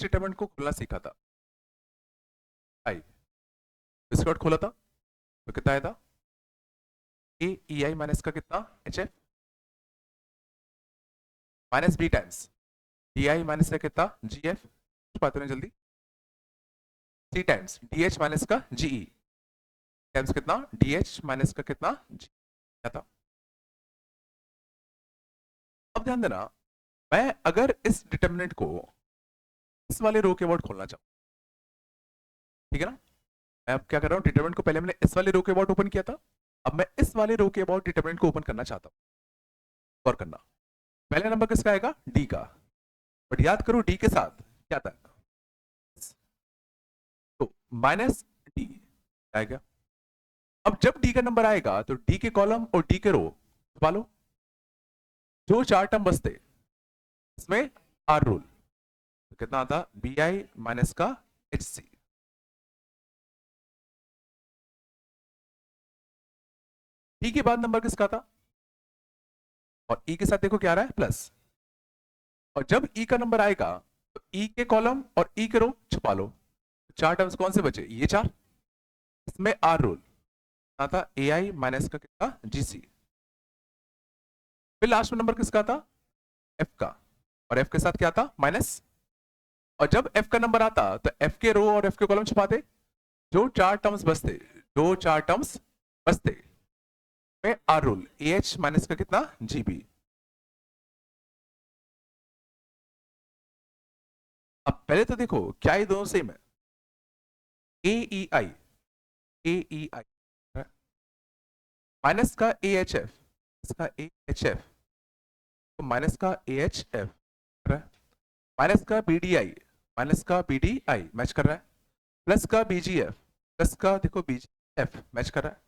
Determinant को खोलना सीखा था, आई इसका वर्ड खोला था तो कितना आया था, ए ई आई माइनस का कितना H F minus B times D I minus का कितना जी एफ, बात करें जल्दी, C times D H minus का जीई टाइम्स कितना डी एच माइनस का कितना जी था। अब ध्यान देना, मैं अगर इस डिटरमिनेंट को इस वाले रो के अबाउट खोलना चाहूँ, ठीक है ना, मैं अब क्या कर रहा हूँ, डिटरमिनेंट को पहले मैंने इस वाले रो के अबाउट ओपन किया था, अब मैं इस वाले रो के अबाउट डिटरमिनेंट को ओपन करना चाहता हूँ। और करना पहले नंबर किसका आएगा, डी का, बट याद करो डी के साथ क्या था, तो माइनस डी आएगा। अब जब डी का नंबर आएगा तो डी के कॉलम और डी के रो छुपा लो, जो चार टर्म बचते इसमें आर रूल, तो कितना आता बी आई माइनस का एच सी, डी के बाद नंबर किसका था, और ई के साथ देखो क्या आ रहा है प्लस, और जब ई का नंबर आएगा तो ई के कॉलम और ई के रो छुपा लो, चार टर्म्स कौन से बचे, ये चार, इसमें आर रूल था ए आई माइनस का कितना जीसी, फिर लास्ट में नंबर किसका था एफ का, और एफ के साथ क्या था माइनस, और जब एफ का नंबर आता तो एफ के रो और एफ के कॉलम छुपाते, जो चार टर्म्स बचते, जो चार टर्म्स बचते में R rule A H minus का कितना जीबी। अब पहले तो देखो क्या ये दोनों सेम है, ए ई आई, ए ई आई माइनस का ए एच एफ, इसका ए एच एफ, तो माइनस का ए एच एफ माइनस का बी डी आई, माइनस का बी डी आई मैच कर रहा है, प्लस का बी जी एफ, प्लस का देखो बी जी एफ मैच कर रहा है।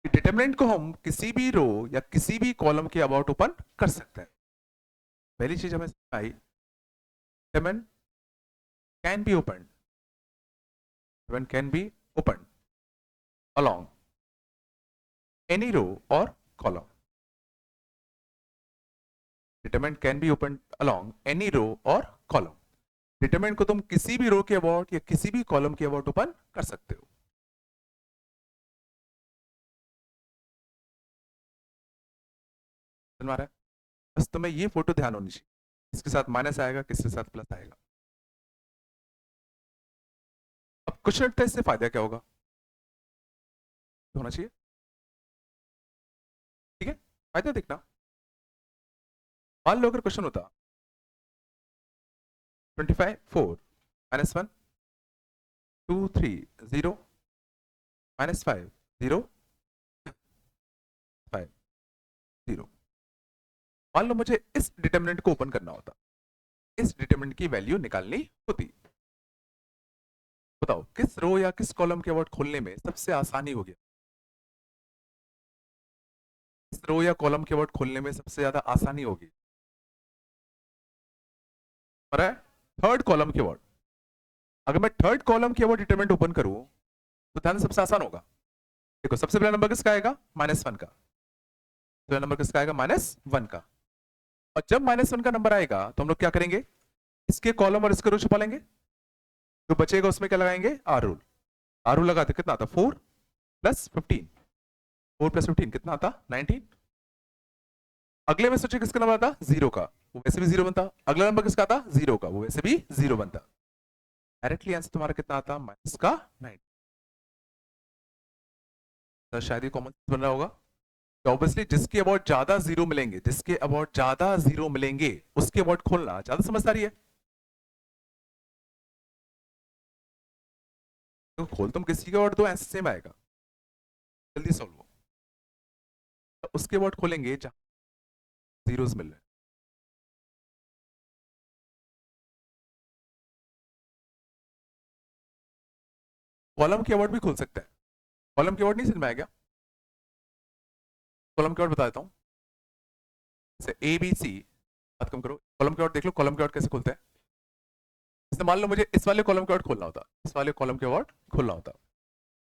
डिटरमिनेंट को हम किसी भी रो या किसी भी कॉलम के अबाउट ओपन कर सकते हैं। पहली चीज हमें आई, determinant can be open, determinant can be open along any row or column, determinant can be opened along any row or column, determinant को तुम किसी भी रो के अबाउट या किसी भी कॉलम के अबाउट ओपन कर सकते हो। समझ रहा है, बस तुम्हें ये फोटो ध्यान होनी चाहिए, इसके साथ माइनस आएगा किसके साथ प्लस आएगा। अब क्वेश्चन उठता है इससे फायदा क्या होगा, होना चाहिए, ठीक है, फायदा देखना, मान लो अगर क्वेश्चन होता 25 4 -1 2 3 0 -5 0 5 0, मान लो मुझे इस डिटरमिनेंट को ओपन करना होता, इस डिटरमिनेंट की वैल्यू निकालनी होती, बताओ किस रो या किस कॉलम के अबाउट खोलने में सबसे आसानी होगी, किस रो या कॉलम के अबाउट खोलने में सबसे ज्यादा आसानी होगी, थर्ड कॉलम के अबाउट। अगर मैं थर्ड कॉलम के अबाउट डिटरमिनेंट ओपन करूं तो ध्यान सबसे आसान होगा, देखो सबसे पहला नंबर किसका आएगा -1 का, पहला नंबर किसका आएगा -1 का, और जब -1 का नंबर आएगा तो हम लोग क्या करेंगे, इसके कॉलम और इसके रो छुपा लेंगे, जो बचेगा उसमें क्या लगाएंगे आर रूल, आर रूल लगाते कितना आता 4 + 15, 4 + 15 कितना आता 19, अगले में सोचिए किसका नंबर आता 0 का, वो वैसे भी 0 बनता, अगला नंबर किसका आता 0 का, वो वैसे भी 0 बनता, डायरेक्टली आंसर तुम्हारा कितना आता माइनस का 9। तो शायद ये कॉमन बन रहा होगा, तो ऑब्वियसली जिसके अबाउट ज्यादा 0 मिलेंगे, जिसके अबाउट ज्यादा 0 मिलेंगे उसके अबाउट खोलना ज्यादा समझदारी है, तो खोल तुम किसी के अबाउट दो आंसर सेम आएगा, जल्दी सॉल्व हो, तो उसके अबाउट खोलेंगे जहां जीरोस मिल रहे हैं। कॉलम के अबाउट भी खोल सकते हैं, कॉलम के अबाउट नहीं समझ में आएगा, कॉलम के अबाउट बता देता हूँ, जैसे ए बी सी, बात कम करो, कॉलम के अबाउट देख लो, कॉलम के अबाउट कैसे खोलते हैं, जैसे मान लो मुझे इस वाले कॉलम के अबाउट खोलना होता, इस वाले कॉलम के अबाउट खोलना होता,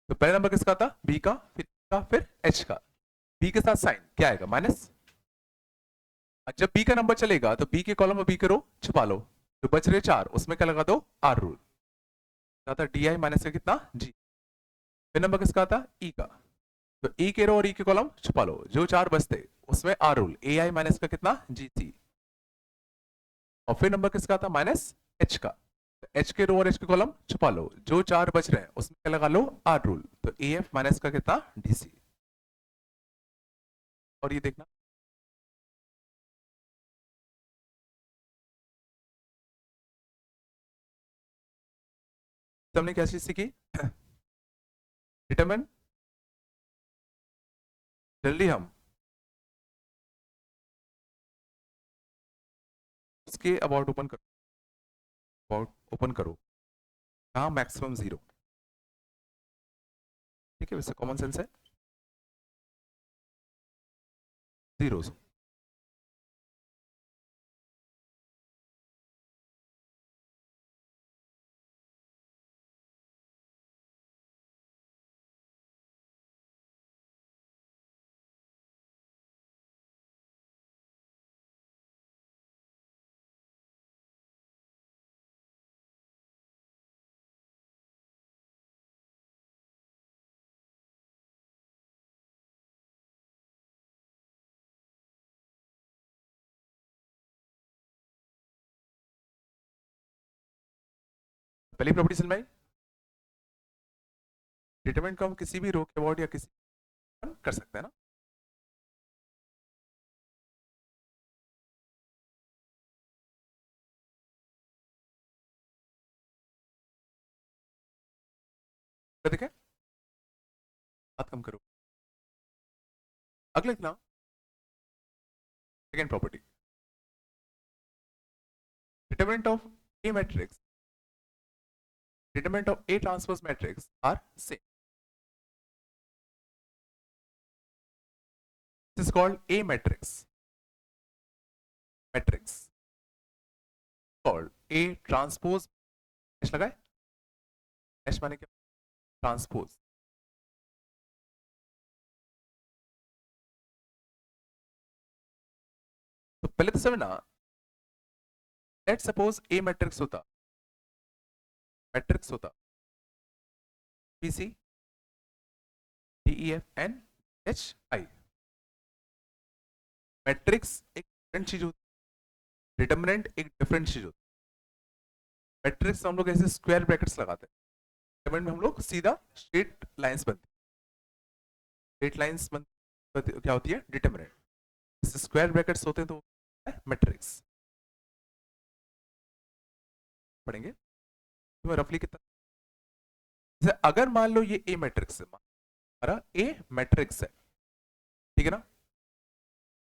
तो पहला नंबर किसका था बी का, फिर एच का, बी के साथ साइन क्या आएगा माइनस, जब बी का नंबर चलेगा तो बी के कॉलम और बी के रो छुपा लो, जो बच रहे 4 उसमें क्या लगा दो, आर रूल। क्या था, डी आई माइनस का कितना, जी। फिर नंबर किसका आता, ई का, तो ई के रो और ई के कॉलम छुपा लो, जो 4 बचते उसमें R rule, A I minus का कितना, जी सी। और फिर नंबर किसका आता, माइनस एच का, एच के रो और एच के कॉलम छुपा लो, जो 4 बच रहे हैं उसमें क्या लगा लो, आर रूल, तो ए एफ माइनस का कितना, डी सी। और ये देखना, तो हमने क्या चीज सीखी, डिटरमिन, जल्दी हम उसके अबाउट ओपन करो, अबाउट ओपन करो, कहाँ मैक्सिमम 0, ठीक है, वैसे कॉमन सेंस है, जीरोस। पहली प्रॉपर्टी समझ में आई, डिटरमिनेंट को हम किसी भी रो के अबाउट या किसी कर सकते हैं ना। तो देखें, बात कम करो, अगले लिखना, second property, determinant of a matrix, determinant of a transpose matrix are same, this is called a matrix, matrix called a transpose, H लगाए, एच माने क्या, ट्रांसपोज। तो पहले तो समझना, लेट सपोज ए मैट्रिक्स होता, मैट्रिक्स होता P C D E F N H I, matrix एक डिफरेंट चीज होती है, डिटरमिनेंट एक डिफरेंट चीज होती है। मैट्रिक्स हम लोग ऐसे स्क्वायर ब्रैकेट्स लगाते हैं, डिटरमिनेंट में हम लोग सीधा स्ट्रेट लाइंस बनती, स्ट्रेट लाइंस बनती क्या होती है, डिटरमिनेंट। स्क्वायर ब्रैकेट्स होते हैं तो मैट्रिक्स पढ़ेंगे, तो रफली कितना, जैसे अगर मान लो ये ए मैट्रिक्स है, हमारा ए मैट्रिक्स है, ठीक है ना,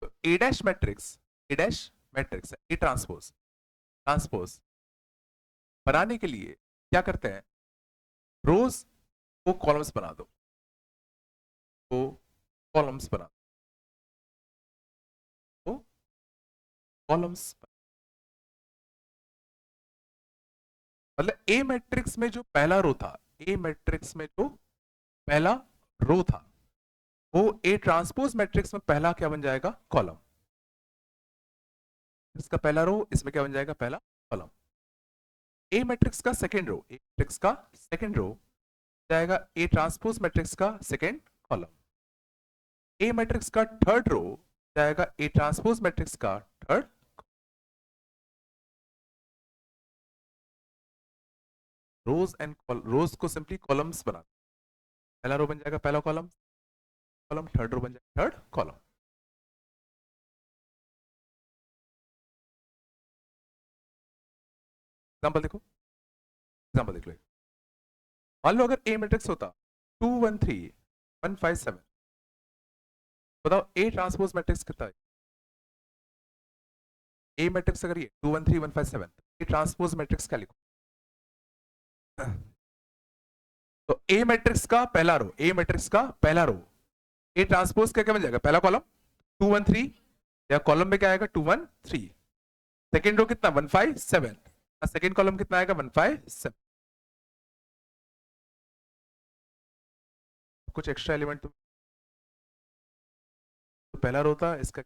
तो ए डैश मैट्रिक्स, ए डैश मैट्रिक्स है, ए ट्रांसपोज, ट्रांसपोज बनाने के लिए क्या करते हैं, रोज को कॉलम्स बना दो, तो कॉलम्स बना दो, कॉलम्स, मतलब ए मैट्रिक्स में जो पहला रो था, ए मैट्रिक्स में जो पहला रो था, वो ए ट्रांसपोज मैट्रिक्स में पहला क्या बन जाएगा, कॉलम। इसका पहला रो इसमें क्या बन जाएगा, पहला कॉलम। ए मैट्रिक्स का सेकेंड रो, ए मैट्रिक्स का सेकेंड रो जाएगा ए ट्रांसपोज मैट्रिक्स का सेकेंड कॉलम। ए मैट्रिक्स का थर्ड रो जाएगा ए ट्रांसपोज मैट्रिक्स का थर्ड। रोज एंड रोज को सिंपली कॉलम्स बना, पहला रो बन जाएगा पहला कॉलम, कॉलम थर्ड रो बन जाएगा थर्ड कॉलम। एग्जांपल देखो, एग्जांपल देख लो, मान लो अगर ए मैट्रिक्स होता 2 1 3 1 5 7, बताओ ए ट्रांसपोज मैट्रिक्स कितना है, ए मैट्रिक्स अगर ये 2 1 3 1 5 7, ए ट्रांसपोज मैट्रिक्स क्या लिखो, तो ए मैट्रिक्स का पहला रो, ए मैट्रिक्स का पहला रो ए ट्रांसपोज क्या क्या बन जाएगा, पहला कॉलम 2 1 3, या कॉलम में क्या आएगा 2 1 3, सेकेंड रो कितना 1 5 7, सेकेंड कॉलम कितना आएगा 1 5 7, कुछ एक्स्ट्रा एलिमेंट तो पहला रो था इसका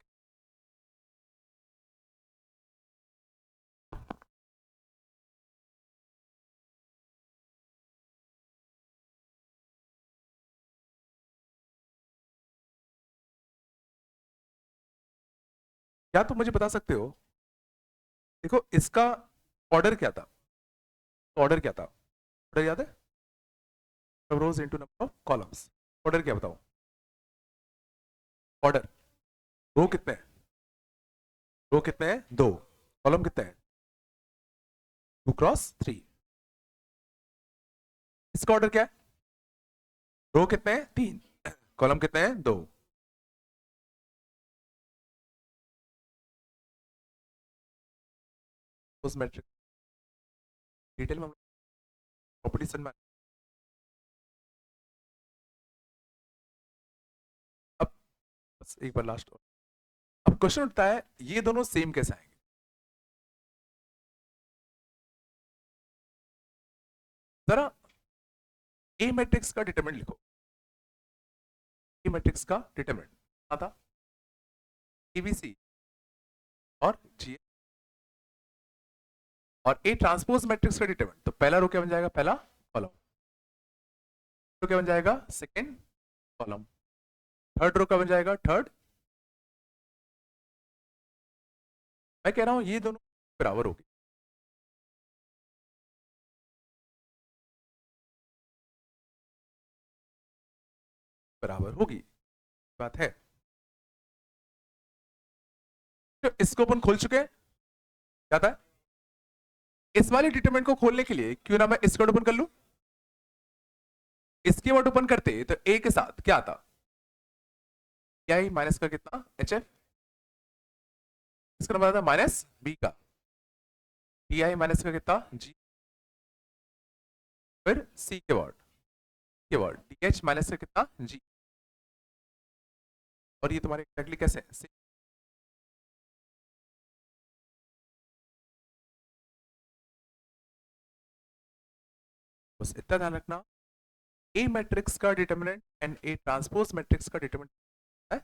क्या तुम मुझे बता सकते हो, देखो इसका ऑर्डर क्या था, ऑर्डर क्या था, ऑर्डर याद है, रोज into number of columns, order क्या बताओ, ऑर्डर, रो कितने हैं, रो कितने हैं, दो, कॉलम कितने हैं, 2 क्रॉस 3, इसका ऑर्डर क्या है, रो कितने हैं, 3, कॉलम कितने हैं, 2। उस मैट्रिक्स डिटेल में प्रॉपर्टी में, अब बस एक बार लास्ट, अब क्वेश्चन उठता है ये दोनों सेम कैसे आएंगे, जरा ए मैट्रिक्स का डिटरमिनेंट लिखो, ए मैट्रिक्स का डिटरमिनेंट आता एबीसी और जी, और ए ट्रांसपोज मैट्रिक्स का डिटरमिनेंट, तो पहला रो क्या बन जाएगा, पहला कॉलम, रो क्या बन जाएगा, सेकंड कॉलम, थर्ड रो का बन जाएगा, थर्ड, मैं कह रहा हूं ये दोनों बराबर होगी, बराबर होगी, बात है, तो इसको अपन खोल चुके हैं, क्या था, इस वाले डिटरमिनेंट को खोलने के लिए क्यों ना मैं इसको ओपन कर लूं, इसके वर्ड ओपन करते तो ए के साथ क्या आता, आई माइनस का कितना, एच एफ, इसका नंबर आता माइनस बी का, डी आई माइनस का कितना, जी, फिर सी के वर्ड डी एच माइनस का कितना, जी, और ये तुम्हारे एग्जैक्टली कैसे है, बस इतना ध्यान रखना, ए मैट्रिक्स का determinant and A transpose matrix का डिटरमिनेंट है,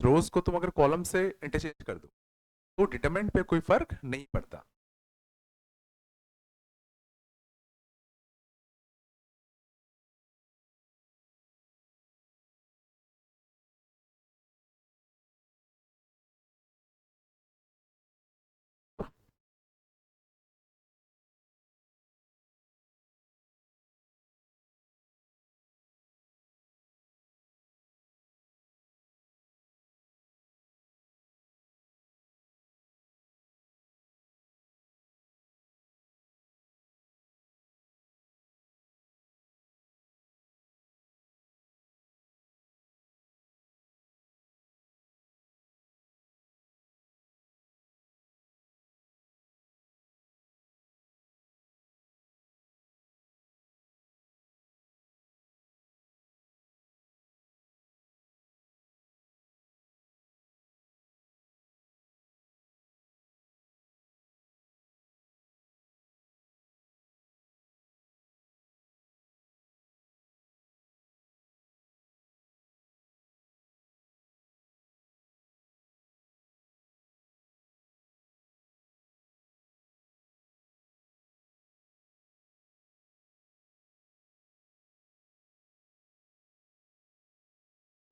रोज को तुम अगर कॉलम से इंटरचेंज कर दो तो डिटरमिनेंट पे कोई फर्क नहीं पड़ता,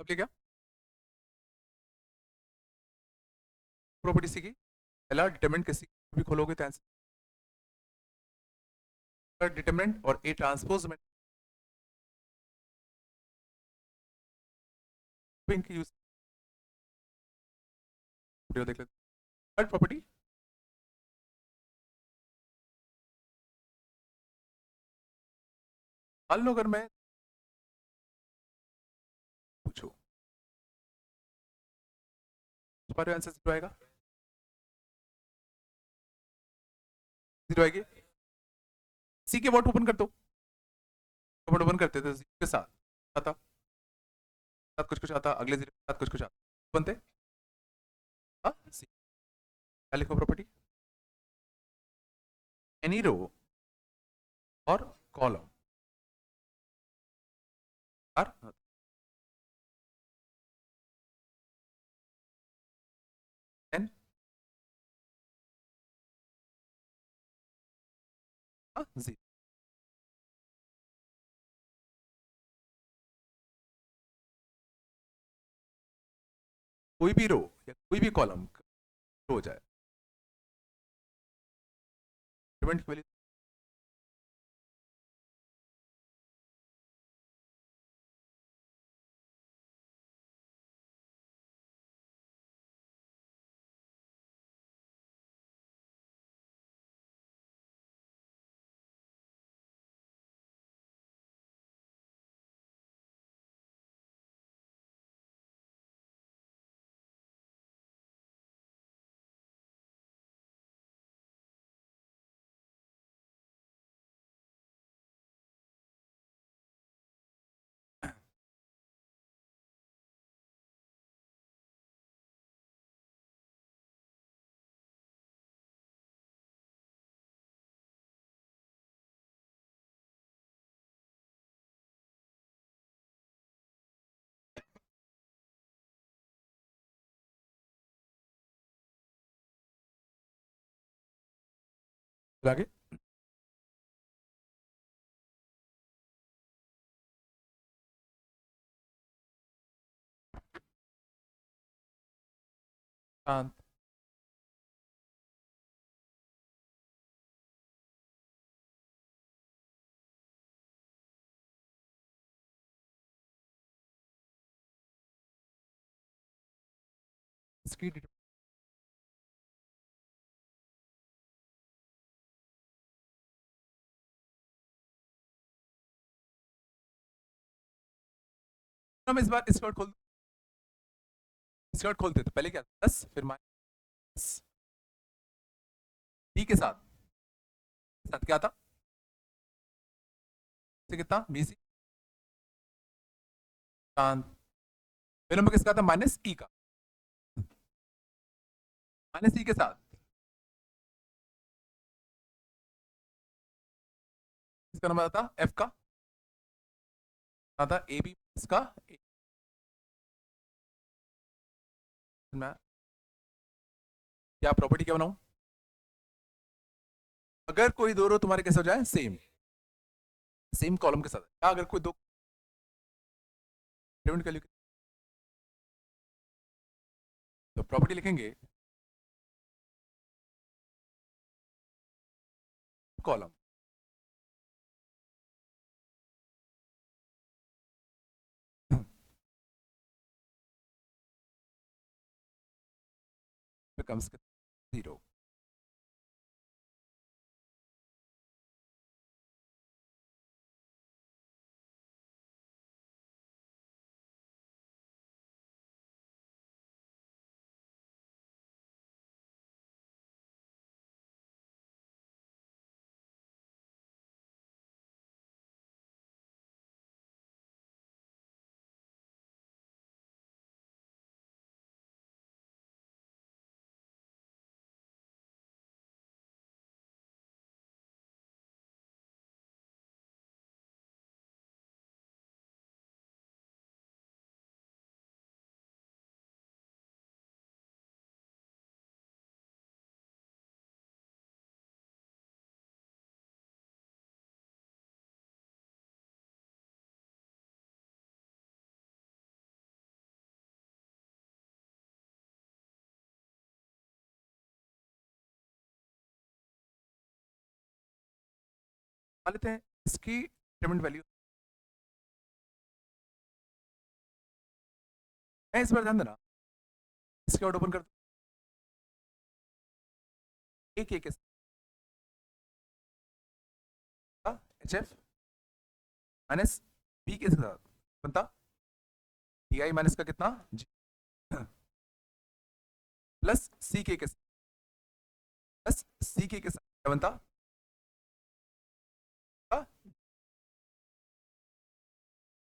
समझे क्या, प्रॉपर्टी सी की पहला डिटरमिनेंट किसी भी खोलोगे तो आंसर डिटरमिनेंट और ए ट्रांसपोज में इनकी यूज देख लेते, थर्ड प्रॉपर्टी, मान लो अगर मैं पूछूं तुम्हारे आंसर जीरो आएगा, जीरो आएगी, सी के वर्ड ओपन कर दो, वर्ड ओपन करते तो जीरो के साथ आता, साथ कुछ कुछ आता, अगले जीरो के साथ कुछ कुछ आता, बनते सी, क्या लिखो प्रॉपर्टी, एनी रो और कॉलम आर एन जीरो, कोई भी रो या कोई भी कॉलम हो जाए, डिटरमिनेंट की वैल्यू आगे। शांत। इसकी हम इस बार स्कर्ट खोल, स्कर्ट खोलते तो पहले क्या 10 फिर माइनस डी के साथ क्या था, से कितना बी सी शांत। फिर नंबर किसका था माइनस ई का, माइनस ई के साथ इसका नंबर था एफ का, था ए बी इसका मैं क्या प्रॉपर्टी क्या बनाऊं, अगर कोई दो रो तुम्हारे कैसे हो जाए सेम, सेम कॉलम के साथ, क्या अगर कोई दो डिटरमिनेंट वैल्यू, तो प्रॉपर्टी लिखेंगे कॉलम becomes 0। मान लेते हैं इसकी डिटरमिनेंट वैल्यू, मैं इस बार ध्यान देना इसके आउट ओपन कर एक एक एच एफ माइनस बी के साथ बनता डी आई माइनस का कितना जी प्लस सी के साथ, प्लस सी के साथ क्या बनता,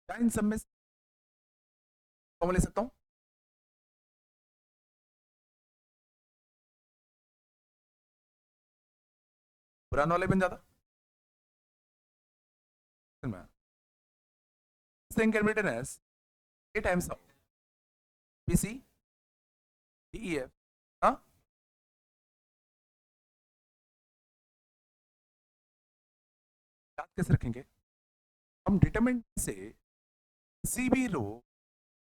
क्या इन सब में कॉमन ले सकता हूँ, पुराना वाले बन जाता, thing can be written as a times of BC DEF, हाँ याद कैसे रखेंगे हम, डिटरमिनेंट से किसी भी रो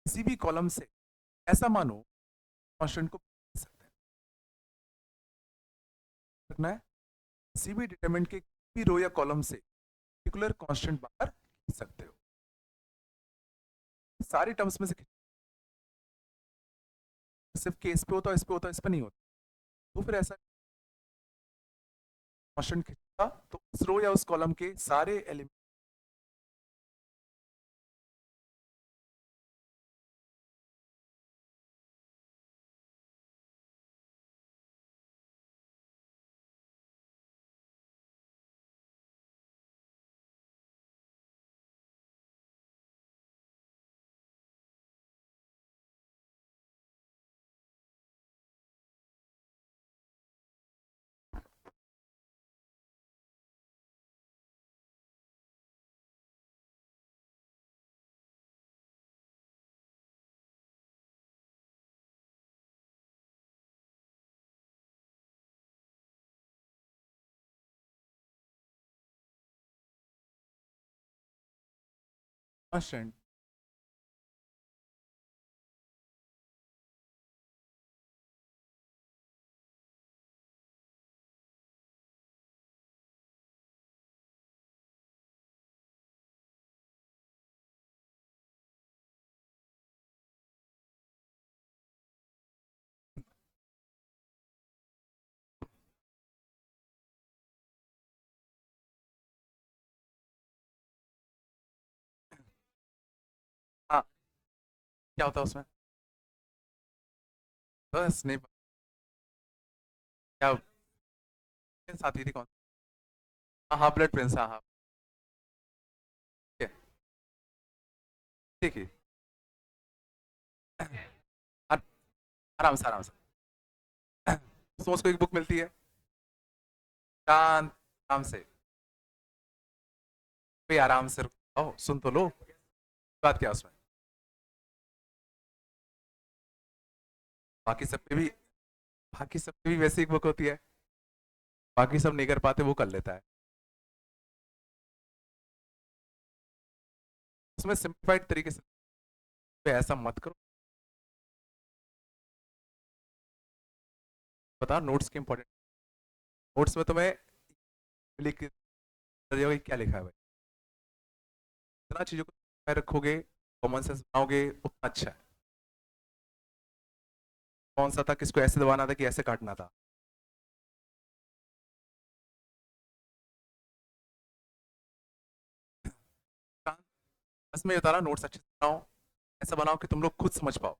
किसी भी कॉलम से ऐसा मानो कांस्टेंट को लिख सकते हैं। रखना है किसी भी डिटरमिनेंट के किसी भी रो या कॉलम से पर्टिकुलर कांस्टेंट बाहर लिख सकते हो, सारी टर्म्स में से सिर्फ के इस पे होता है, इस पे होता है, इस पे नहीं होता, तो फिर ऐसा कांस्टेंट खींचेगा तो उस रो या उस कॉलम के सारे एलिमेंट कांस्टेंट हाँ क्या होता है उसमें, बस नहीं क्या साथी थी कौन, हाँ हाँ ब्लड प्रिंस, हाँ हाँ ठीक है, ठीक है। आर- आराम से आराम से, तो उसको एक बुक मिलती है, शांत आराम से, भाई आराम से ओ सुन तो लो, बात क्या उसमें, बाकी सब पे भी, बाकी सब पे भी वैसी एक बुक होती है, बाकी सब नहीं कर पाते वो कर लेता है, उसमें सिंप्लीफाइड तरीके से पे ऐसा मत करो, बता नोट्स के इंपॉर्टेंट, नोट्स में तुम्हें लिख क्या लिखा है भाई, जितना चीजों को रखोगे, कॉमन सेंस बनाओगे उतना अच्छा है, कौन सा था, किसको ऐसे दबाना था कि ऐसे काटना था, बस मैं बता रहा नोट्स अच्छे से बनाओ, ऐसा बनाओ कि तुम लोग खुद समझ पाओ,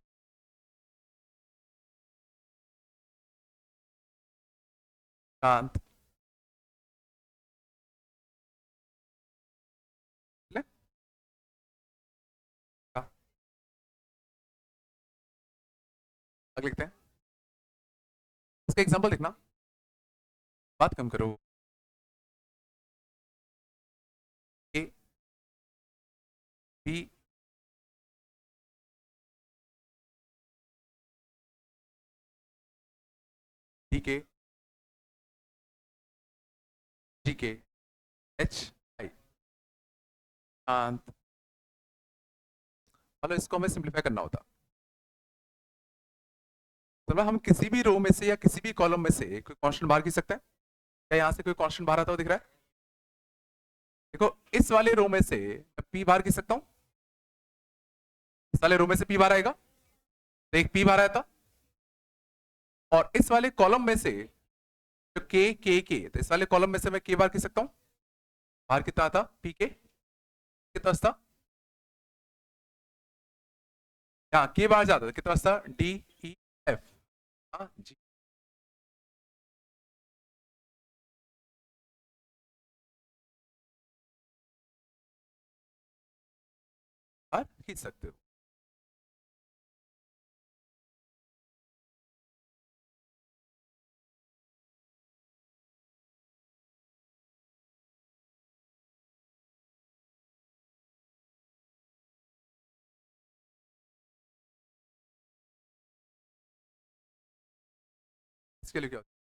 शांत, ले? हाँ, आगे लिखते हैं, इसका एग्जांपल देखना, बात कम करो, ए बी डी के जी के एच आई, शांत, मतलब इसको हमें सिंप्लीफाई करना होता, तो मतलब हम किसी भी रो में से या किसी भी कॉलम में से कोई कांस्टेंट बाहर खींच सकते हैं, क्या यहाँ से कोई कांस्टेंट बाहर आता हुआ दिख रहा है, देखो इस वाले रो में से पी बाहर खींच सकता हूँ, इस वाले रो में से पी बाहर आएगा, तो एक पी बाहर आया था, और इस वाले कॉलम में से जो के तो इस वाले कॉलम में से मैं के बाहर खींच सकता हूँ, बाहर कितना आता पी के कितना था, यहाँ के बाहर जाता था कितना था डी ई एफ, हाँ जी बाहर खींच सकते हो, इसके लिए क्या होता है?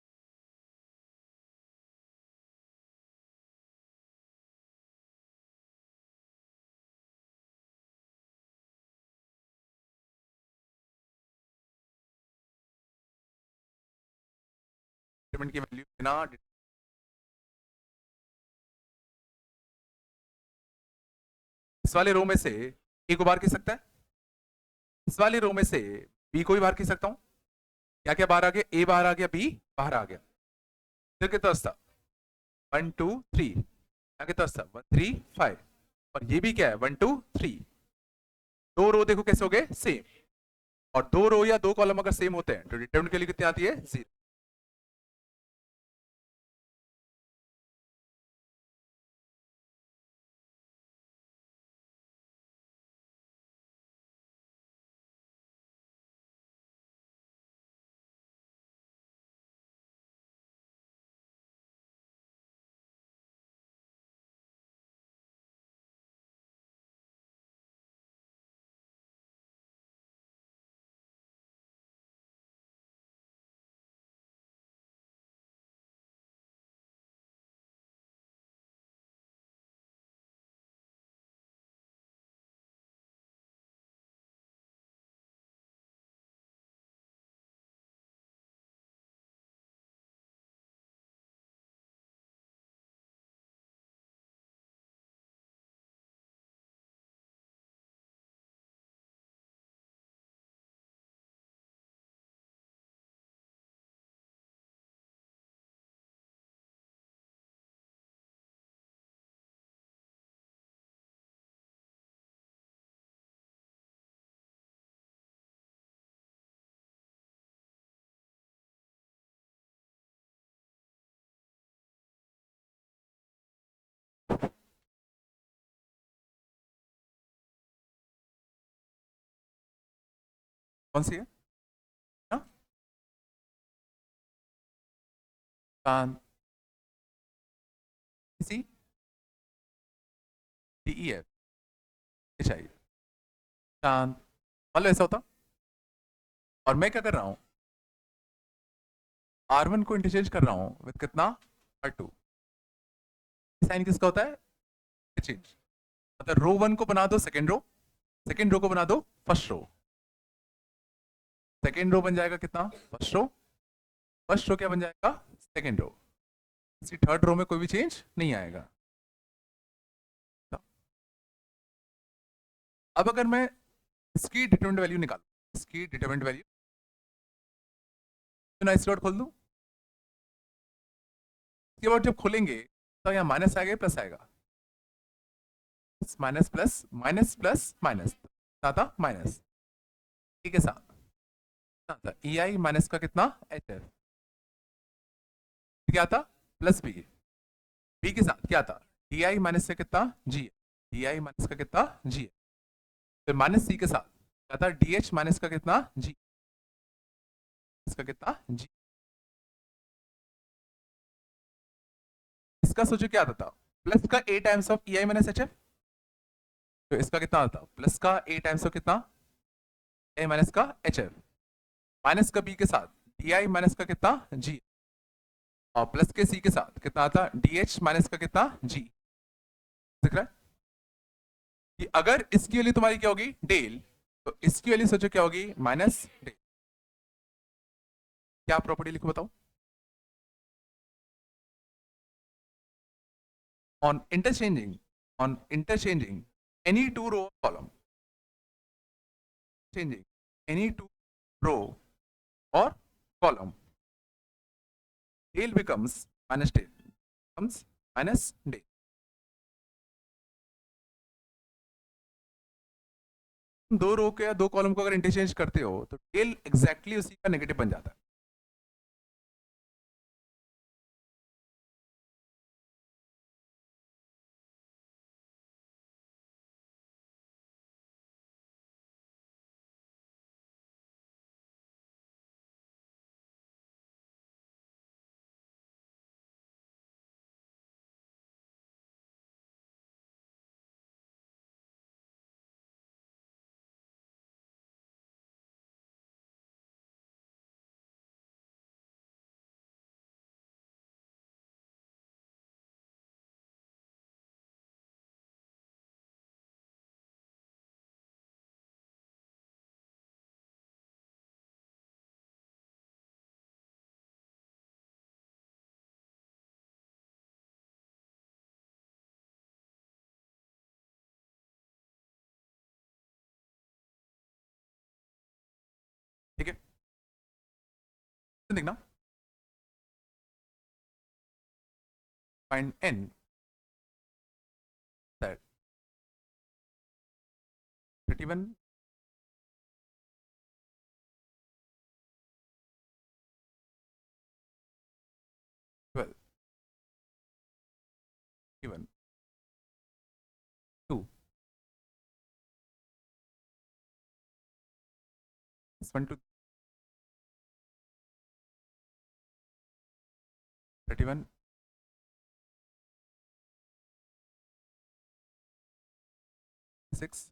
डिटरमिनेंट की वैल्यू बिना इस वाले रो में से ए को बाहर खींच सकता है, इस वाली रो में से बी को भी बाहर खींच सकता हूं। क्या क्या बाहर आ गया, ए बाहर आ गया, बी बाहर आ गया। फिर कितना था 1 2 3, कितना था 1 3 5, और ये भी क्या है 1 2 3। दो रो देखो कैसे हो गए सेम, और दो रो या दो कॉलम अगर सेम होते हैं तो डिटरमिनेंट के लिए कितनी आती है 0। कौन सी है हाँ? चांद सी डी ई एफ चाहिए चांद, मतलब ऐसा होता। और मैं क्या कर रहा हूं, R1 को इंटरचेंज कर रहा हूं विद कितना R2। साइन किसका होता है चेंज, मतलब रो 1 को बना दो सेकेंड रो, सेकेंड रो को बना दो फर्स्ट रो, सेकेंड रो बन जाएगा कितना फर्स्ट रो, फर्स्ट रो क्या बन जाएगा सेकेंड रो, इसी थर्ड रो में कोई भी चेंज नहीं आएगा। अब अगर मैं इसकी डिटरमिनेंट वैल्यू निकालूं, इसकी डिटरमिनेंट वैल्यू तो ना इसके बाद खोल दूं, इसके बाद जब खोलेंगे तो यहाँ माइनस आएगा प्लस आएगा, minus plus minus plus minus था माइनस, ठीक है साथ ई आई माइनस का कितना एच एफ, क्या था प्लस बी, बी के साथ क्या था डी आई माइनस से कितना जी, डी आई माइनस का कितना जी, फिर माइनस सी के साथ क्या था डी एच माइनस का कितना जी, इसका कितना जी। इसका सोचो क्या आता था प्लस का A times of E I minus H F, तो इसका कितना आता प्लस का ए टाइम्स ऑफ कितना ए माइनस का एच एफ, माइनस का बी के साथ डी आई माइनस का कितना जी, और प्लस के सी के साथ कितना आता डी एच माइनस का कितना जी। दिख रहा है कि अगर इसकी वैल्यू तुम्हारी क्या होगी डेल, तो इसकी वैल्यू सोचो क्या होगी माइनस डेल। क्या प्रॉपर्टी लिखो बताओ, on interchanging any two row column, changing any two row or column, del becomes minus del becomes minus del। दो रो के या दो कॉलम को अगर इंटरचेंज करते हो तो डेल एग्जैक्टली उसी का नेगेटिव बन जाता है। देखना, find n that 31 12 31 2 1 2 31 6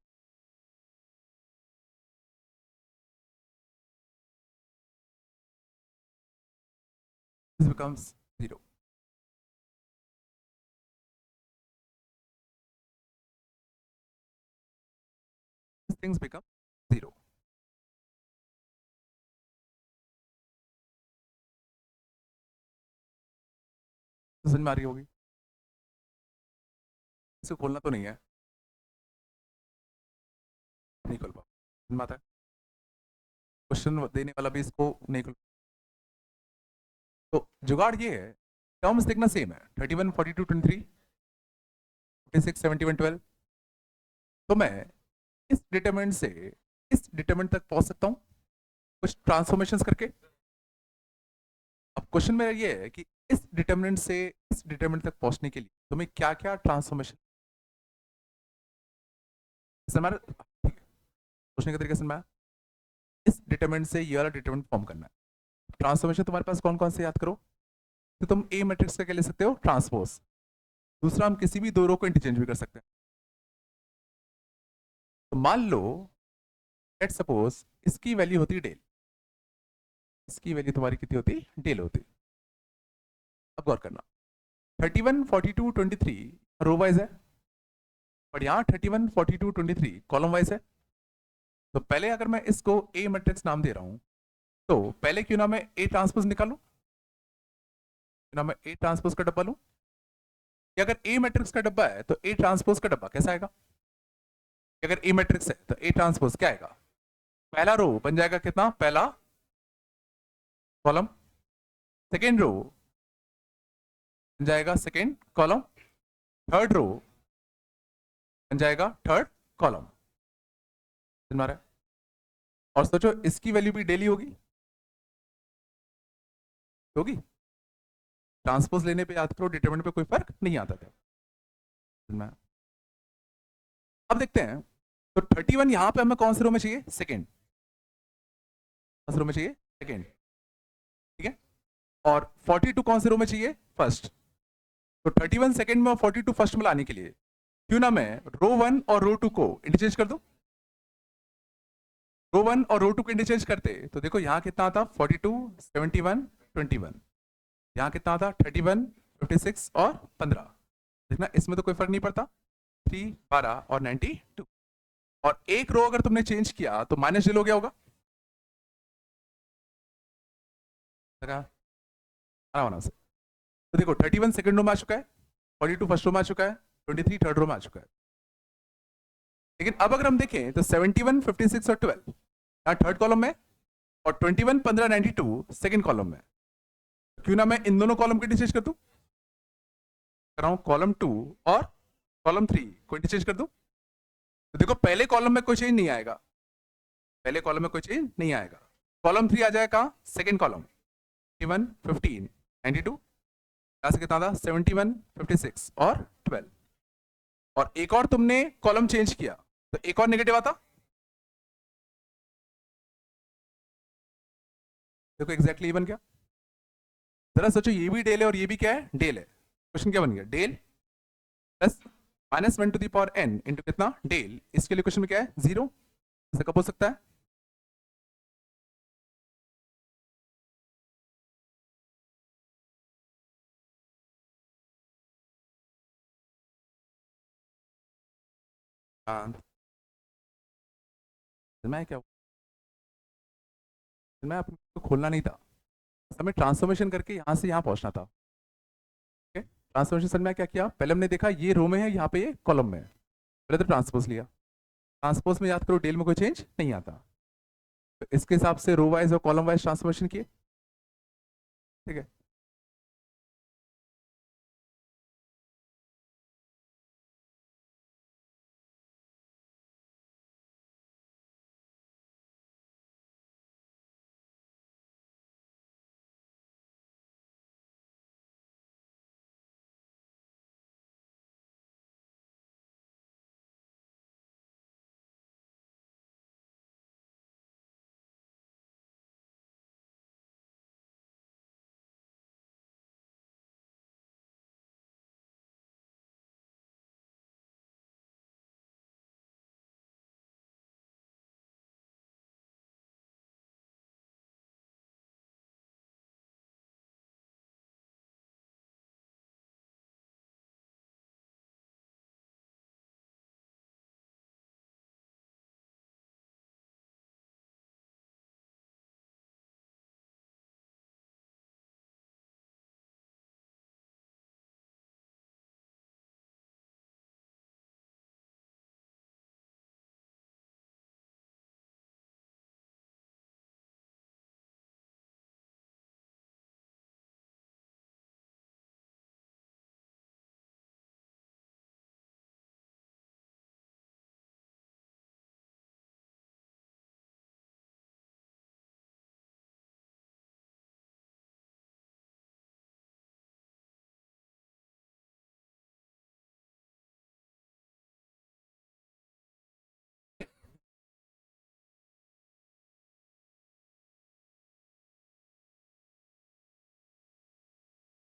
this becomes 0. These things become 0. समझ में आ रही होगी, इसे खोलना तो नहीं है, नहीं खोल पाओ, आता है क्वेश्चन देने वाला भी इसको नहीं खोल। तो जुगाड़ ये है, टर्म्स देखना सेम है, 31 42 23 56 71 12। तो मैं इस डिटरमिनेंट से इस डिटरमिनेंट तक पहुंच सकता हूं कुछ ट्रांसफॉर्मेशंस करके। अब क्वेश्चन मेरा ये है कि इस डिटरमिनेंट से इस डिटरमिनेंट तक पहुंचने के लिए तुम्हें क्या क्या ट्रांसफॉर्मेशन सोचने का तरीका समझा, इस डिटरमिनेंट से ये वाला डिटरमिनेंट फॉर्म करना है। ट्रांसफॉर्मेशन तुम्हारे पास कौन कौन से याद करो, तो तुम ए मैट्रिक्स का क्या ले सकते हो, ट्रांसपोज। दूसरा, हम किसी भी दो रो को इंटरचेंज भी कर सकते हैं। तो मान लो लेट सपोज इसकी वैल्यू होती डेल, इसकी वैल्यू तुम्हारी कितनी होती, डेल होती। अब गौर करना, 31 42 23 रो वाइज है और यहाँ 31 42 23 कॉलम वाइज है। तो पहले अगर मैं इसको ए मैट्रिक्स नाम दे रहा हूं, तो पहले क्यों ना मैं ए ट्रांसपोज निकालूं, क्यों ना मैं ए ट्रांसपोज का डब्बा लूं। अगर ए मैट्रिक्स का डब्बा है तो ए ट्रांसपोज का डब्बा कैसा आएगा, अगर ए मैट्रिक्स है तो ए ट्रांसपोज क्या आएगा, पहला रो बन जाएगा कितना, पहला कॉलम, सेकेंड रो बन जाएगा सेकेंड कॉलम, थर्ड रो बन जाएगा थर्ड कॉलम। तुम्हारा और सोचो इसकी वैल्यू भी डेली होगी, होगी। ट्रांसपोज लेने पे याद करो, डिटरमिनेंट पे कोई फर्क नहीं आता था। अब देखते हैं, तो 31 यहां पे हमें कौन से रो में चाहिए, सेकेंड, कौन से रो में चाहिए, सेकेंड, ठीक है। और 42 कौन से रो में चाहिए, फर्स्ट। तो 31 सेकेंड में और 42 फर्स्ट में लाने के लिए क्यों ना मैं रो 1 और रो 2 को इंटरचेंज कर दूं। रो 1 और रो 2 को इंटरचेंज करते तो देखो यहाँ कितना आता, 42 71 21, यहाँ कितना आता 31 56 और 15। देखना इसमें तो कोई फर्क नहीं पड़ता, 3 12 और 92। और एक रो अगर तुमने चेंज किया तो माइनस डेल हो गया होगा, आराम से। तो देखो 31 सेकंड रो में आ चुका है, 42 फर्स्ट रो में आ चुका है, 23 थर्ड रो में आ चुका है। लेकिन अब अगर हम देखें तो 71 56 और 12 यहाँ थर्ड कॉलम में, और 21 15 92 सेकंड कॉलम में। क्यों ना मैं इन दोनों कॉलम को इंटरचेंज कर दूं, कर रहा हूं कॉलम 2 और कॉलम 3 को इंटरचेंज कर दूं। तो देखो पहले कॉलम में कोई चेंज नहीं आएगा, पहले कॉलम में कोई चेंज नहीं आएगा। कॉलम 3 आ जाएगा सेकंड कॉलम, 51 15 92, यहां से कितना था 71 56 और 12। और एक और तुमने कॉलम चेंज किया तो एक और नेगेटिव आता, देखो एग्जैक्टली बन गया। जरा सोचो ये भी डेल है और ये भी क्या है, डेल है। क्वेश्चन क्या बन गया, del plus -1 to the power n into कितना, डेल। इसके लिए क्वेश्चन में क्या है, 0। ऐसा कब हो सकता है, मैं क्या, मैं आपको खोलना नहीं था, हमें ट्रांसफॉर्मेशन करके यहां से यहां पहुंचना था। ट्रांसफॉर्मेशन समझ में क्या किया, पहले हमने देखा ये रो में है, यहाँ पे ये कॉलम में है, पहले तो ट्रांसपोज लिया। ट्रांसपोज में याद करो डेल में कोई चेंज नहीं आता, तो इसके हिसाब से रो वाइज और कॉलम वाइज ट्रांसफॉर्मेशन किए। ठीक है।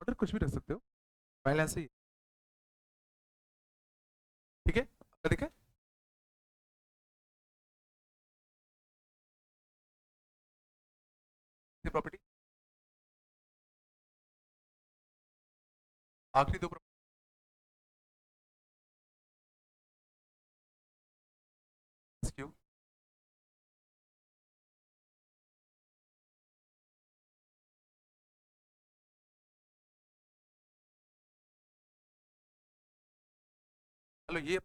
ऑर्डर कुछ भी रख सकते हो, फाइल ऐसे ही। ठीक है, ठीक है। प्रॉपर्टी, आखिरी दो प्रॉपर्टी, चलो ये,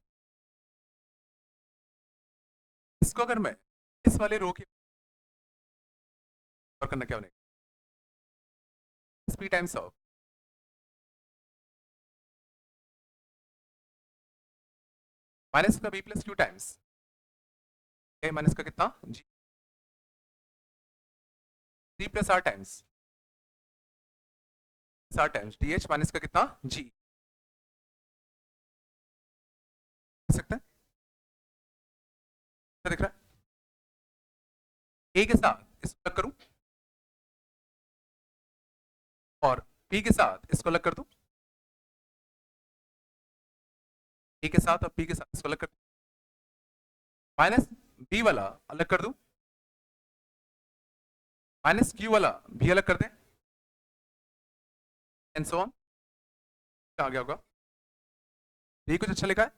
इसको अगर मैं इस वाले रो की और करना क्या बनेगा, स्पी टाइम्स ऑफ माइनस का B plus Q times A minus का कितना G, C plus R times R times D H minus का कितना जी, देख सकते हैं, क्या दिख रहा है। ए के साथ इसको अलग करूं और पी के साथ इसको अलग कर दूं, ए के साथ और पी के साथ इसको अलग कर दूं, माइनस बी वाला अलग कर दूं, माइनस क्यू वाला भी अलग कर दें, एंड सो ऑन। क्या आ गया होगा, ये कुछ अच्छा लिखा है,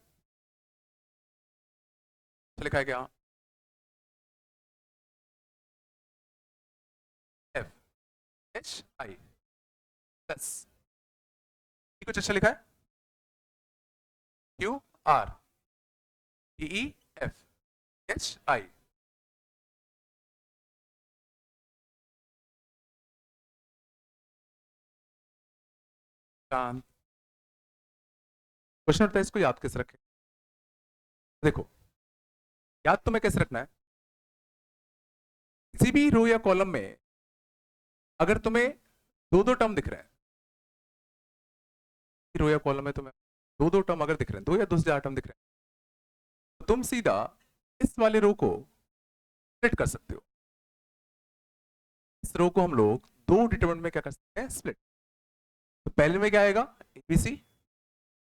अच्छा लिखा है क्या, एफ एच आई प्लस, ये कुछ अच्छा लिखा है, Q R D E F H आई। क्वेश्चन होता है इसको याद कैसे रखें, देखो याद तुम्हें कैसे रखना है, किसी भी रो या कॉलम में अगर तुम्हें दो दो टर्म दिख रहे हैं, रो या कॉलम में तुम्हें दो दो टर्म अगर दिख रहे हैं, दो या दो से ज्यादा टर्म दिख रहे हैं, तो तुम सीधा इस वाले रो को स्प्लिट कर सकते हो। इस रो को हम लोग दो डिटरमिनेंट में क्या कर सकते हैं, स्प्लिट। तो पहले में क्या आएगा एबीसी,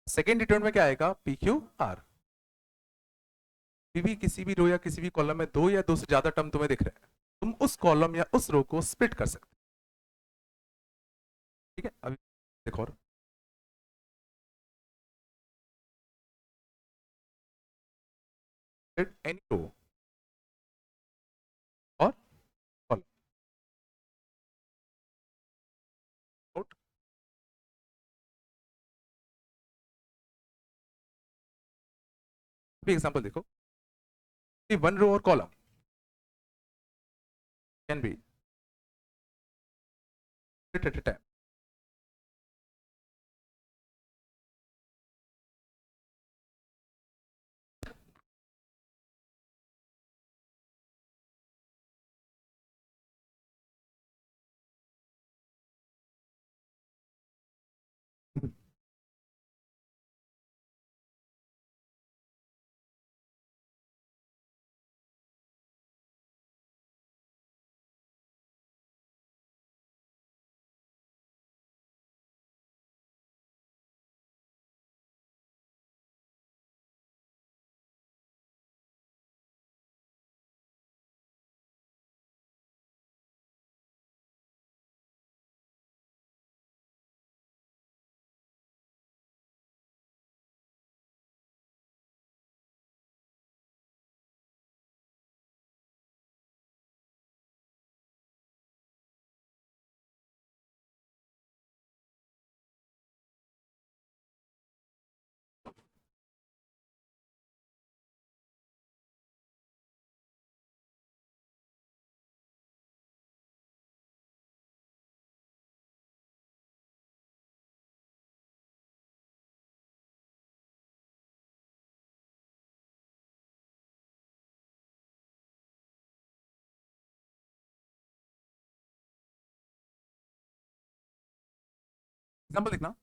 सेकेंड डिटरमिनेंट में क्या आएगा पी क्यू आर। भी किसी भी रो या किसी भी कॉलम में दो या दो से ज्यादा टर्म तुम्हें दिख रहे हैं, तुम उस कॉलम या उस रो को स्प्लिट कर सकते हो। ठीक है, अभी देखो और एनी रो और कॉलम, नोट भी एग्जांपल देखो, वन रो और column can be at a time. Example देखना,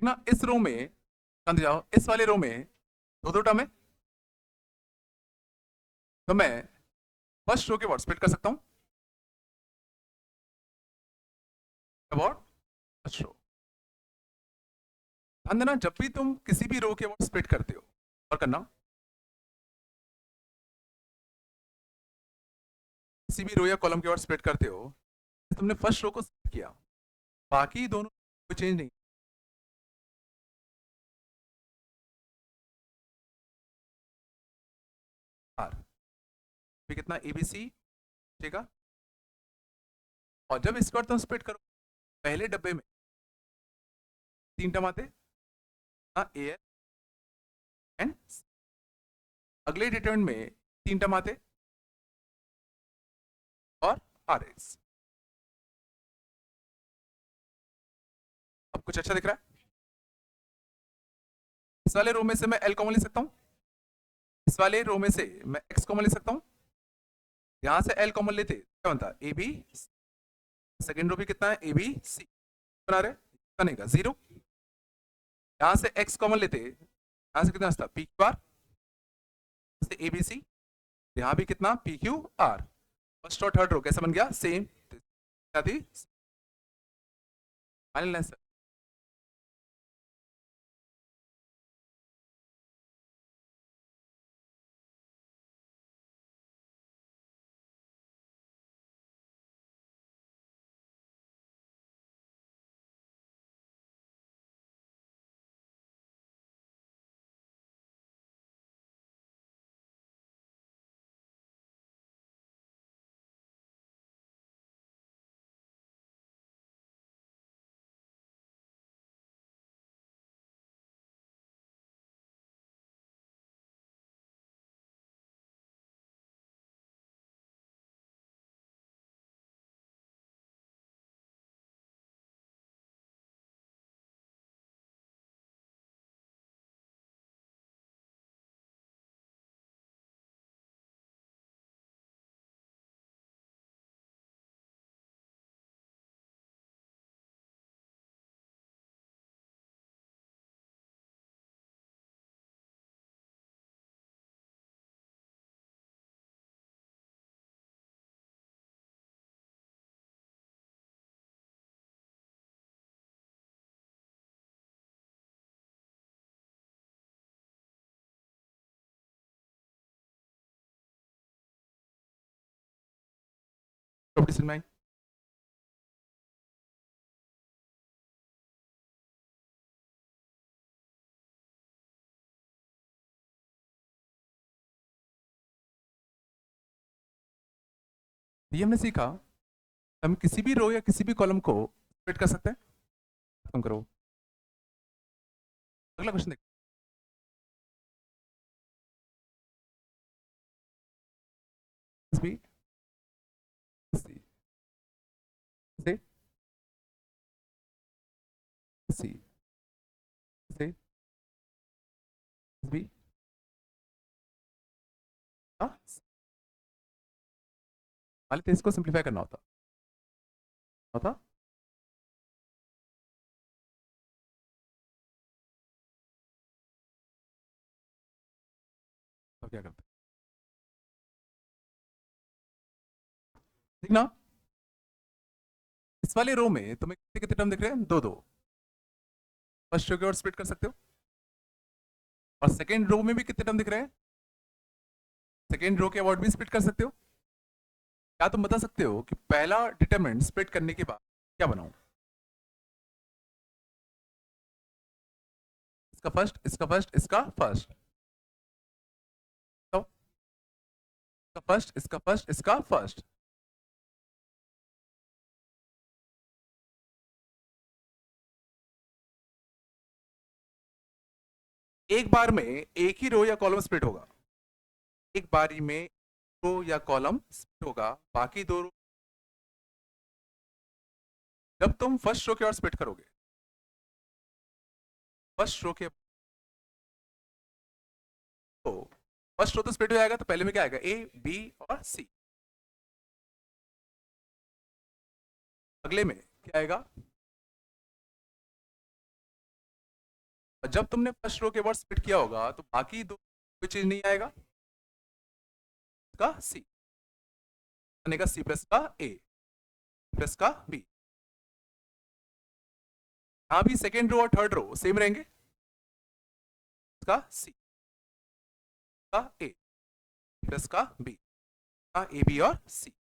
देखना इस रो में, अंदर जाओ, इस वाले रो में दो दो टर्म है, तो मैं फर्स्ट रो के वर्ड स्प्लिट कर सकता हूं अबाउट फर्स्ट रो। ध्यान देना, जब भी तुम किसी भी रो के वर्ड स्प्लिट करते हो, और करना, किसी भी रो या कॉलम के वर्ड स्प्लिट करते हो, तुमने फर्स्ट रो को स्प्लिट किया, बाकी दोनों कोई चेंज नहीं। आर कितना एबीसी ठीक है। और जब इस पर तुम स्प्लिट करो, पहले डब्बे में तीन टर्म आते, ए एंड अगले डिटर्मिनेंट में तीन टर्म आते और आर एक्स। अब कुछ अच्छा दिख रहा है? इस वाले रो में से मैं एल कॉमन ले सकता हूं, इस वाले रो में से मैं एक्स कॉमन ले सकता हूं, यहां से एल कॉमन लेते क्या बनता ए बी, सेकेंड रो भी कितना है ए बी सी बना रहे, बनेगा जीरो। यहां से एक्स कॉमन लेते, यहां से कितना पी क्यू आर से ए बी सी, यहां भी कितना पी क्यू आर। फर्स्ट और थर्ड रो कैसे बन गया सेम, फाइनल आंसर। प्रॉपर्टी समझ में आई? ये हमने सीखा, हम किसी भी रो या किसी भी कॉलम को स्प्लिट कर सकते हैं। खत्म करो, अगला क्वेश्चन देखो। बी सी से सी से बी मान लेते इसको सिंप्लीफाई करना होता होता तो क्या करते? ठीक ना? इस वाले रो में तुम्हें कितने कितने टर्म दिख रहे हैं? दो दो। फर्स्ट रो के और स्प्लिट कर सकते हो, और सेकेंड रो में भी कितने टर्म दिख रहे हैं? सेकेंड रो के अबाउट भी स्प्लिट कर सकते हो। क्या तुम बता सकते हो कि पहला डिटरमिनेंट स्प्लिट करने के बाद क्या बनाऊं? इसका फर्स्ट, इसका फर्स्ट, इसका फर्स्ट, तो इसका फर्स्ट, इसका फर्स्ट, इसका फर्स्ट। एक बार में एक ही रो या कॉलम स्प्लिट होगा, एक बारी में रो या कॉलम स्प्लिट होगा, बाकी दो रो जब तुम फर्स्ट रो के और स्प्लिट करोगे, फर्स्ट रो के तो फर्स्ट रो तो स्प्लिट हो जाएगा, तो पहले में क्या आएगा? ए बी और सी। अगले में क्या आएगा? और जब तुमने फर्स्ट रो के बाद स्प्लिट किया होगा तो बाकी दो कोई चीज नहीं आएगा का सी, बनेगा सी प्लस का ए प्लस का बी। यहां भी सेकेंड रो और थर्ड रो सेम रहेंगे, का सी का ए प्लस का बी, का ए बी और सी।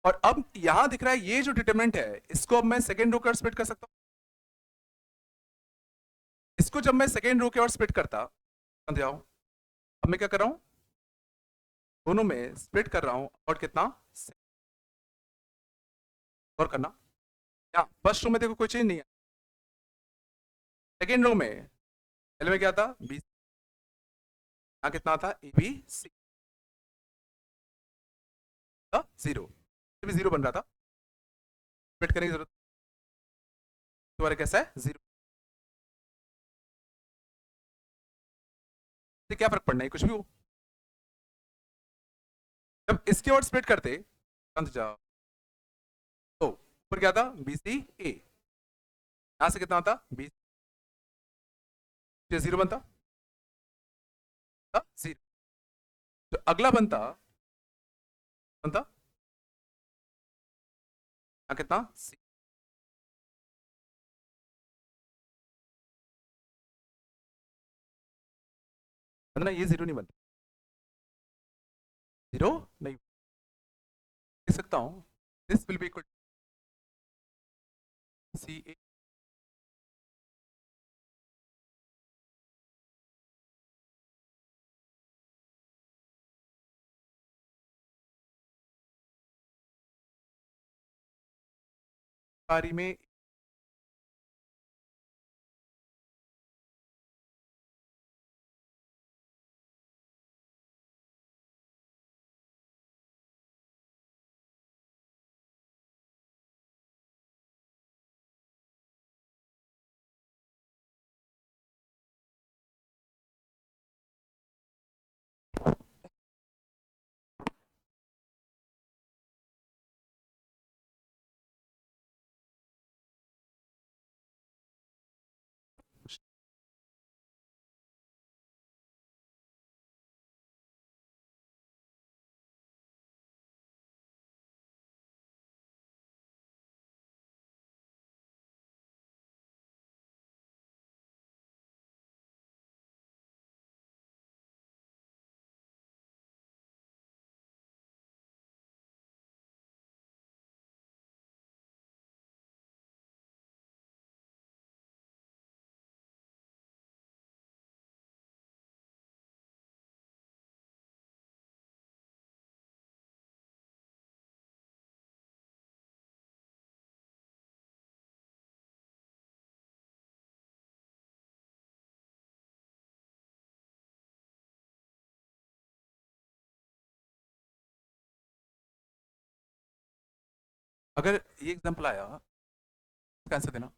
और अब यहां दिख रहा है ये जो डिटरमिनेंट है, इसको अब मैं सेकेंड रो के और स्प्लिट कर सकता हूं। इसको जब मैं सेकेंड रो के और स्प्लिट करता, समझ जाओ, अब मैं क्या कर रहा हूं? दोनों में स्प्लिट कर रहा हूं, और कितना? और करना, यहाँ फर्स्ट रो में देखो कोई चेंज नहीं है, सेकेंड रो में पहले में क्या था? बी, यहाँ कितना था? ए बी सी, जीरो, भी जीरो बन रहा था, स्प्लिट करने की जरूरत दोबारा कैसा है? जीरो। क्या फर्क पड़ना है, कुछ भी हो। जब इसके और स्प्लिट करते, अंत जाओ, तो ऊपर क्या था? बी सी ए, यहां से कितना आता? बी जीरो बनता, जीरो। तो अगला बनता बनता यहाँ कितना? सी। बनना, ये जीरो नहीं बनता, जीरो नहीं लिख सकता हूं, this will be equal C A पारी में अगर ये एग्जांपल आया, इसका आंसर देना।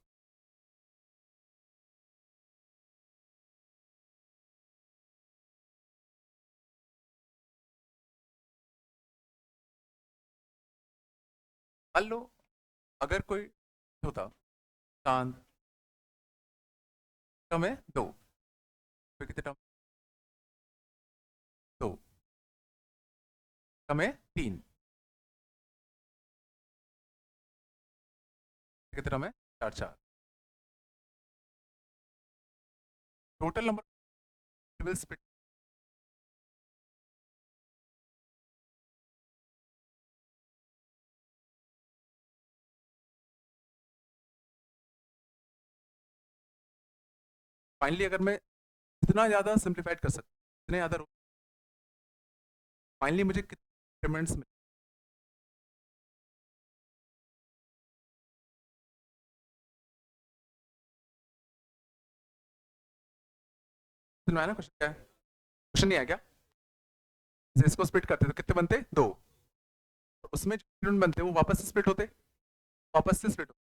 मान लो अगर कोई होता, चांद टर्म है दो, फिर कितने टर्म? दो टर्म है तीन, कितने टर्म है? चार चार। Total number will split. Finally अगर मैं इतना ज्यादा सिंप्लीफाइड कर सकता, इतने ज्यादा, फाइनली मुझे कितने डिटरमिनेंट्स मिले? समझ में आया ना क्वेश्चन क्या है? क्वेश्चन नहीं आया क्या? जैसे इसको स्प्लिट करते तो कितने बनते? दो। तो उसमें जो डिटरमिनेंट बनते वो वापस से स्प्लिट होते, वापस से स्प्लिट होते।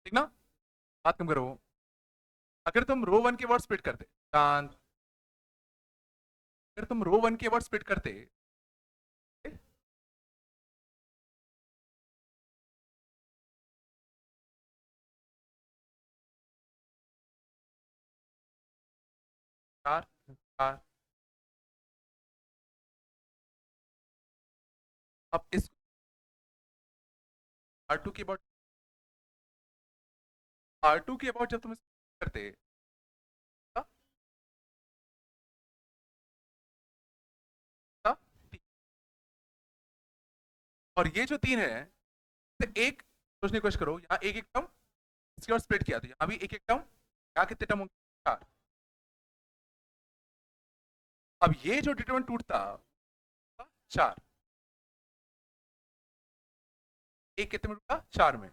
ठीक ना? बात कम करो। अगर तुम रो वन के वर्ड स्प्लिट करते, चांद, अगर तुम रो वन के वर्ड स्प्लिट करते, चार चार, अब इस आर टू के अबाउट, आर टू के अबाउट जब तुम करते, ता, ता, तीन। और ये जो तीन है, तो एक सोचने की कोशिश करो, यहाँ एक एक टर्म इसके और स्प्लिट किया, तो यहाँ भी एक एक टर्म, यहाँ कितने टर्म होंगे? चार। अब ये जो डिटरमिनेंट टूटता, चार, एक कितने में टूटा? चार में।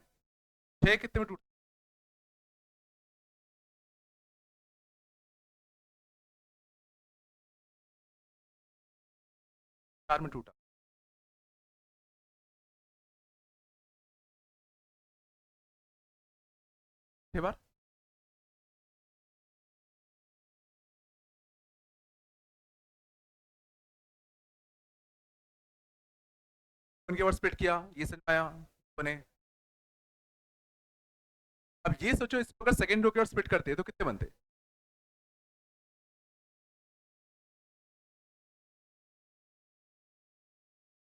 छह कितने में टूटा? चार में टूटा। छह बार। उनके बाद स्प्लिट किया, ये समझ में आया बने। अब ये सोचो, इसको अगर सेकंड रो के और स्प्लिट करते तो कितने बनते?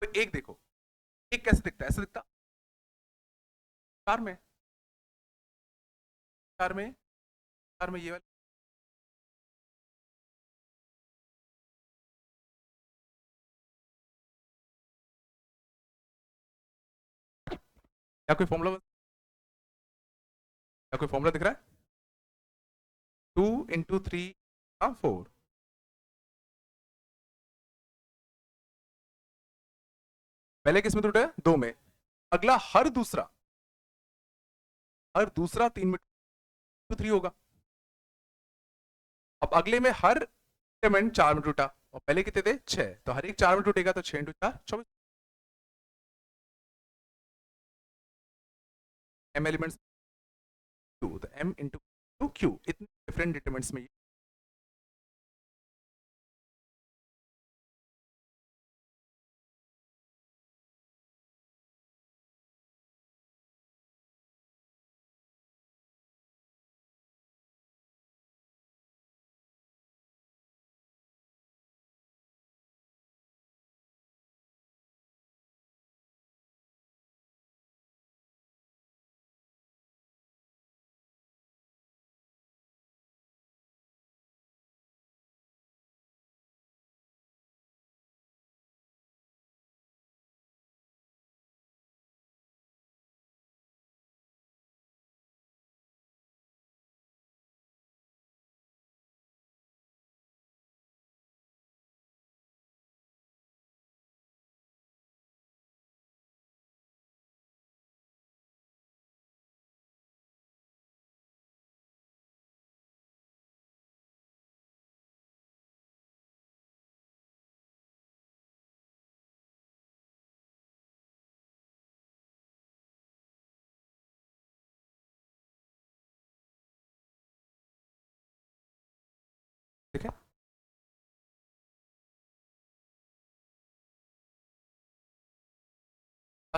तो एक देखो, एक कैसे दिखता है? ऐसे दिखता, चार में, चार में, चार में ये वाला। क्या कोई फॉर्मूला, क्या कोई फॉर्मूला दिख रहा है? टू इंटू थ्री, हाँ फोर। पहले किस में टूटा है? दो में। अगला हर दूसरा तीन में टू थ्री होगा। अब अगले में हर एलिमेंट चार में टूटा, और पहले कितने थे? छह, तो हर एक चार में टूटेगा, तो छह इंटू चार 24। एम एलिमेंट्स, टू, तो एम इंटू टू क्यू, इतने डिफरेंट डिटरमिनेंट्स में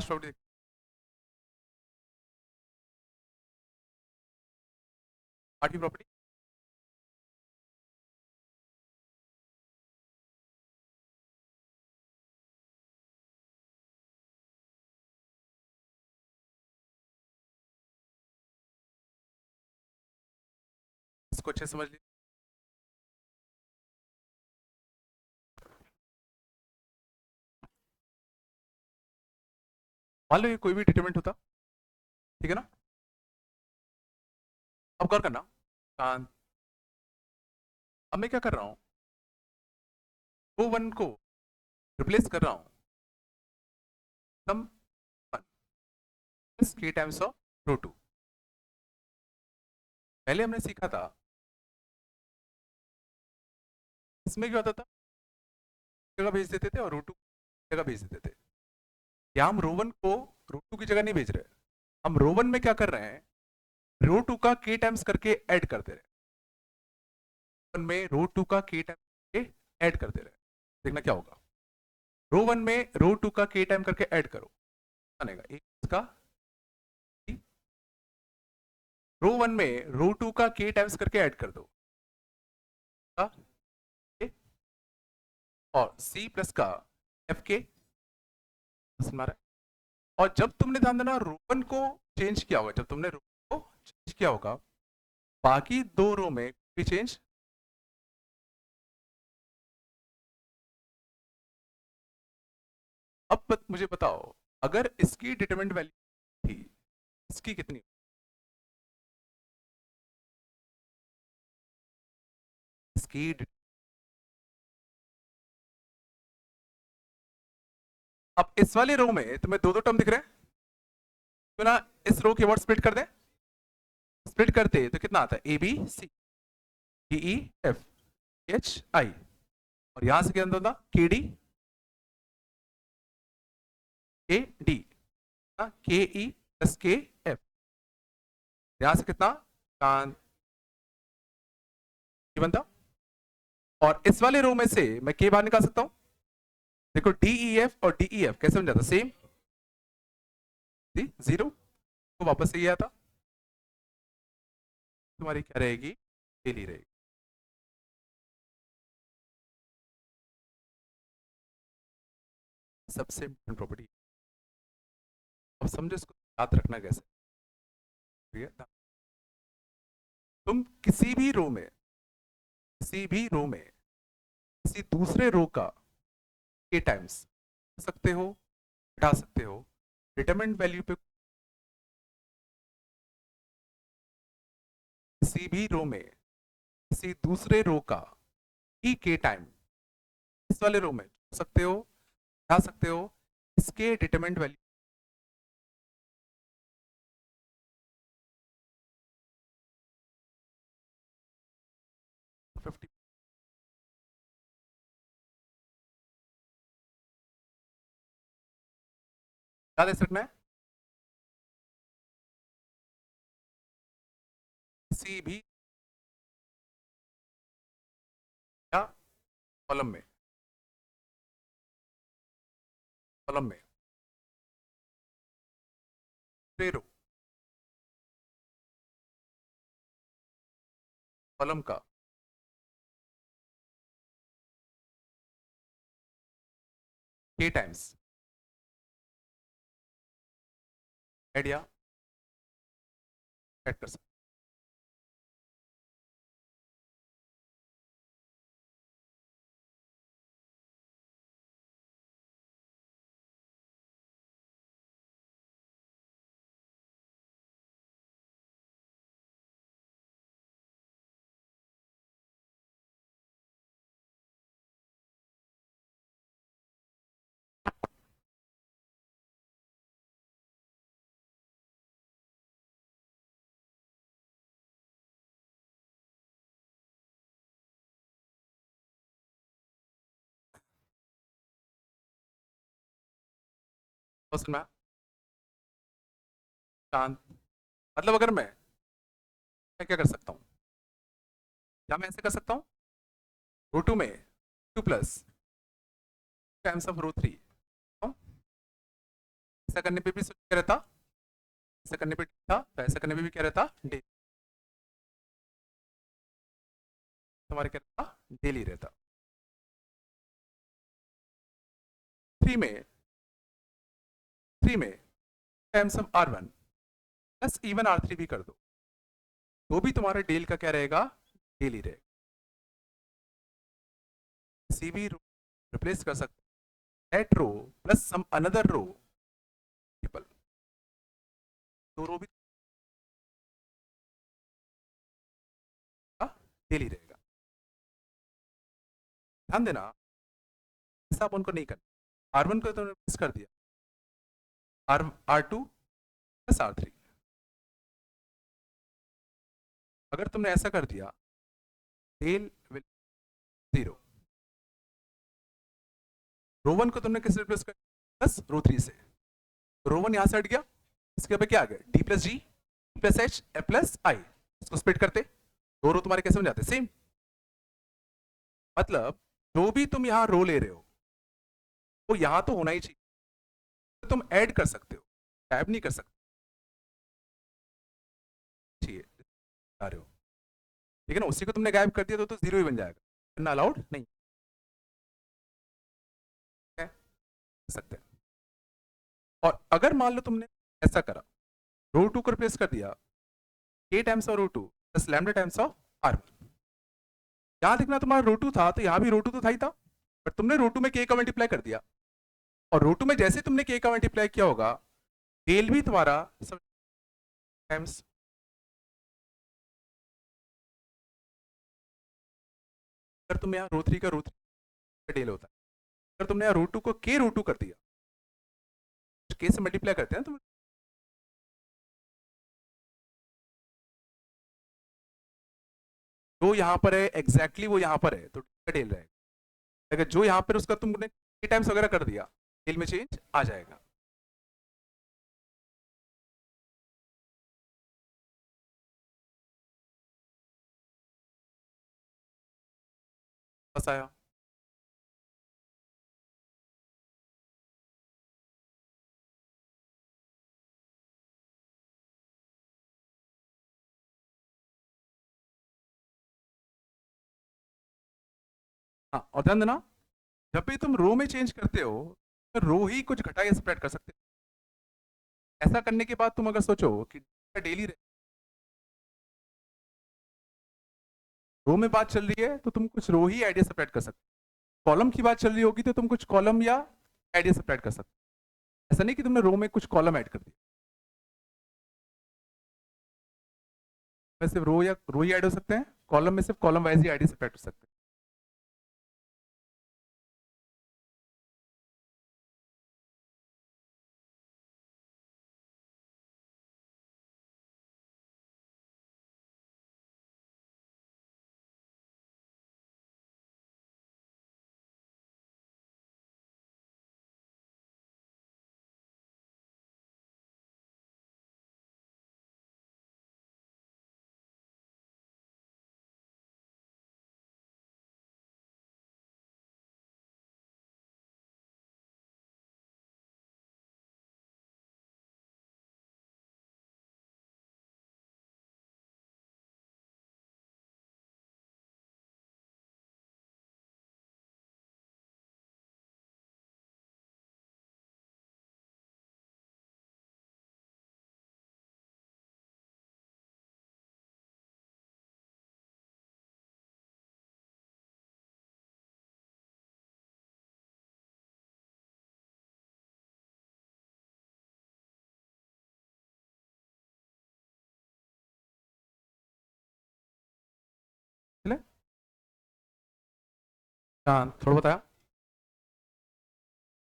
लास्ट प्रॉपर्टी, आठवीं प्रॉपर्टी, इसको अच्छे से समझ लीजिए। मान लो ये कोई भी डिटरमिनेंट होता, ठीक है ना। अब गौर करना, शांत। अब मैं क्या कर रहा हूँ, रो वन को रिप्लेस कर रहा हूँ सम के टाइम्स ऑफ रो टू। पहले हमने सीखा था, इसमें क्या होता था, जगह भेज देते थे और रो टू जगह भेज देते थे। या हम रो वन को रो टू की जगह नहीं भेज रहे, हम रो वन में क्या कर रहे हैं, रो टू का के टाइम्स करके ऐड करते रहे, वन में रो टू का के टाइम्स करके ऐड करते रहे। देखना क्या होगा, रो वन में रो टू का के टाइम करके ऐड करो, बनेगा एक इसका, रो वन में रो टू का के टाइम्स करके ऐड कर दो, और सी प्लस का एफ के, और जब तुमने ध्यान देना रो वन को चेंज किया होगा, जब तुमने रो को चेंज किया होगा, बाकी दो रो में भी चेंज। अब मुझे बताओ, अगर इसकी डिटरमिनेंट वैल्यू थी, इसकी कितनी, इसकी अब इस वाले रो में तुम्हें दो दो टर्म दिख रहे हैं, तो ना इस रो के वर्ड स्प्लिट कर दें, स्प्लिट करते तो कितना आता है, A B C D E F H I, और यहां से क्या होता, के डी ए डी, के ई प्लस के एफ, यहां से कितना कान बनता। और इस वाले रो में से मैं के बाहर निकाल सकता हूं, देखो डी ई एफ और डी ई एफ कैसे बन जाता, सेम, जीरो तो वापस से ये आता, तुम्हारी क्या रहेगी, डेली रहेगी। सबसे इंपॉर्टेंट प्रॉपर्टी, अब समझो इसको याद रखना कैसे, ठीक है। तुम किसी भी रो में, किसी भी रो में किसी दूसरे रो का के टाइम्स सकते हो, हटा सकते हो, डिटरमिनेंट वैल्यू पे किसी भी रो में किसी दूसरे रो का ही के टाइम इस वाले रो में सकते हो, हटा सकते हो, इसके डिटरमिनेंट वैल्यू 50। क्या दे सकना है, किसी भी या कॉलम में, कॉलम में रो, कॉलम का के टाइम्स ऐड या ऐड कर सकते। समझ, शांत, मतलब अगर मैं क्या कर सकता हूँ, क्या मैं ऐसे कर सकता हूँ, रो टू में two plus times of row three, ऐसा करने पे भी क्या रहता, ऐसा करने पे ठीक था, तो ऐसा करने पे भी क्या रहता, डेली। तुम्हारे क्या रहता, डेली रहता। 3 में 3 में times of R1 plus even R3 भी कर दो, तो भी तुम्हारा डेल का क्या रहेगा, डेली रहेगा। किसी भी रो रिप्लेस कर सकते, that row plus some another row, triple, दो रो भी डेली रहेगा। ध्यान देना, ऐसा आप उनको नहीं करना। R1 को तुमने रिप्लेस कर दिया, R2 प्लस R3। अगर तुमने ऐसा कर दिया, डेल विल 0। रो 1 को तुमने किससे रिप्लेस कर दिया, प्लस रो 3 से। रो 1 यहां से हट गया, इसके बाद क्या आ गया, D plus G plus H A plus I. इसको स्प्लिट करते, दो रो तुम्हारे कैसे बन जाते, सेम। मतलब जो भी तुम यहां रो ले रहे हो वो यहां तो होना ही चाहिए, तो तुम ऐड कर सकते हो, टैब नहीं कर सकते चाहिए आ रहे हो, ठीक है ना। उसी को तुमने गायब कर दिया तो जीरो ही बन जाएगा, करना अलाउड नहीं है, कर सकते हैं। और अगर मान लो तुमने ऐसा करा, रो 2 को रिप्लेस कर दिया, k times of row 2 plus lambda times of R1। यहां देखना, तुम्हारा रो 2 था तो यहां भी रो 2 तो था ही था, बट तुमने रो 2 में k का मल्टीप्लाई कर दिया, और रो 2 में जैसे तुमने k का मल्टीप्लाई किया होगा, डेल भी तुम्हारा टाइम्स। अगर तुम यहाँ रो 3 का डेल होता है, अगर तुमने यहाँ रो 2 को k रो 2 कर दिया, k से मल्टीप्लाई करते हैं तुम, जो यहाँ पर है एग्जैक्टली वो यहाँ पर है तो डेल रहेगा। अगर जो यहाँ पर उसका तुमने k टाइम्स वगैरह कर दिया, डेल में चेंज आ जाएगा। बस आया। हाँ, और ध्यान देना, जब भी तुम रो में चेंज करते हो तो रो ही कुछ घटा या स्प्रेड कर सकते हो। ऐसा करने के बाद तुम अगर सोचो कि डेली रो में बात चल रही है तो तुम कुछ रो ही आइडिया सेपरेट कर सकते हो, कॉलम की बात चल रही होगी तो तुम कुछ कॉलम या आइडिया सेपरेट कर सकते हो। ऐसा नहीं कि तुमने रो में कुछ कॉलम ऐड कर दिया, में सिर्फ रो ही ऐड हो सकते हैं, कॉलम में सिर्फ कॉलम वाइज ही आइडिया सेपरेट हो सकते हैं। चले, हाँ थोड़ा बताया,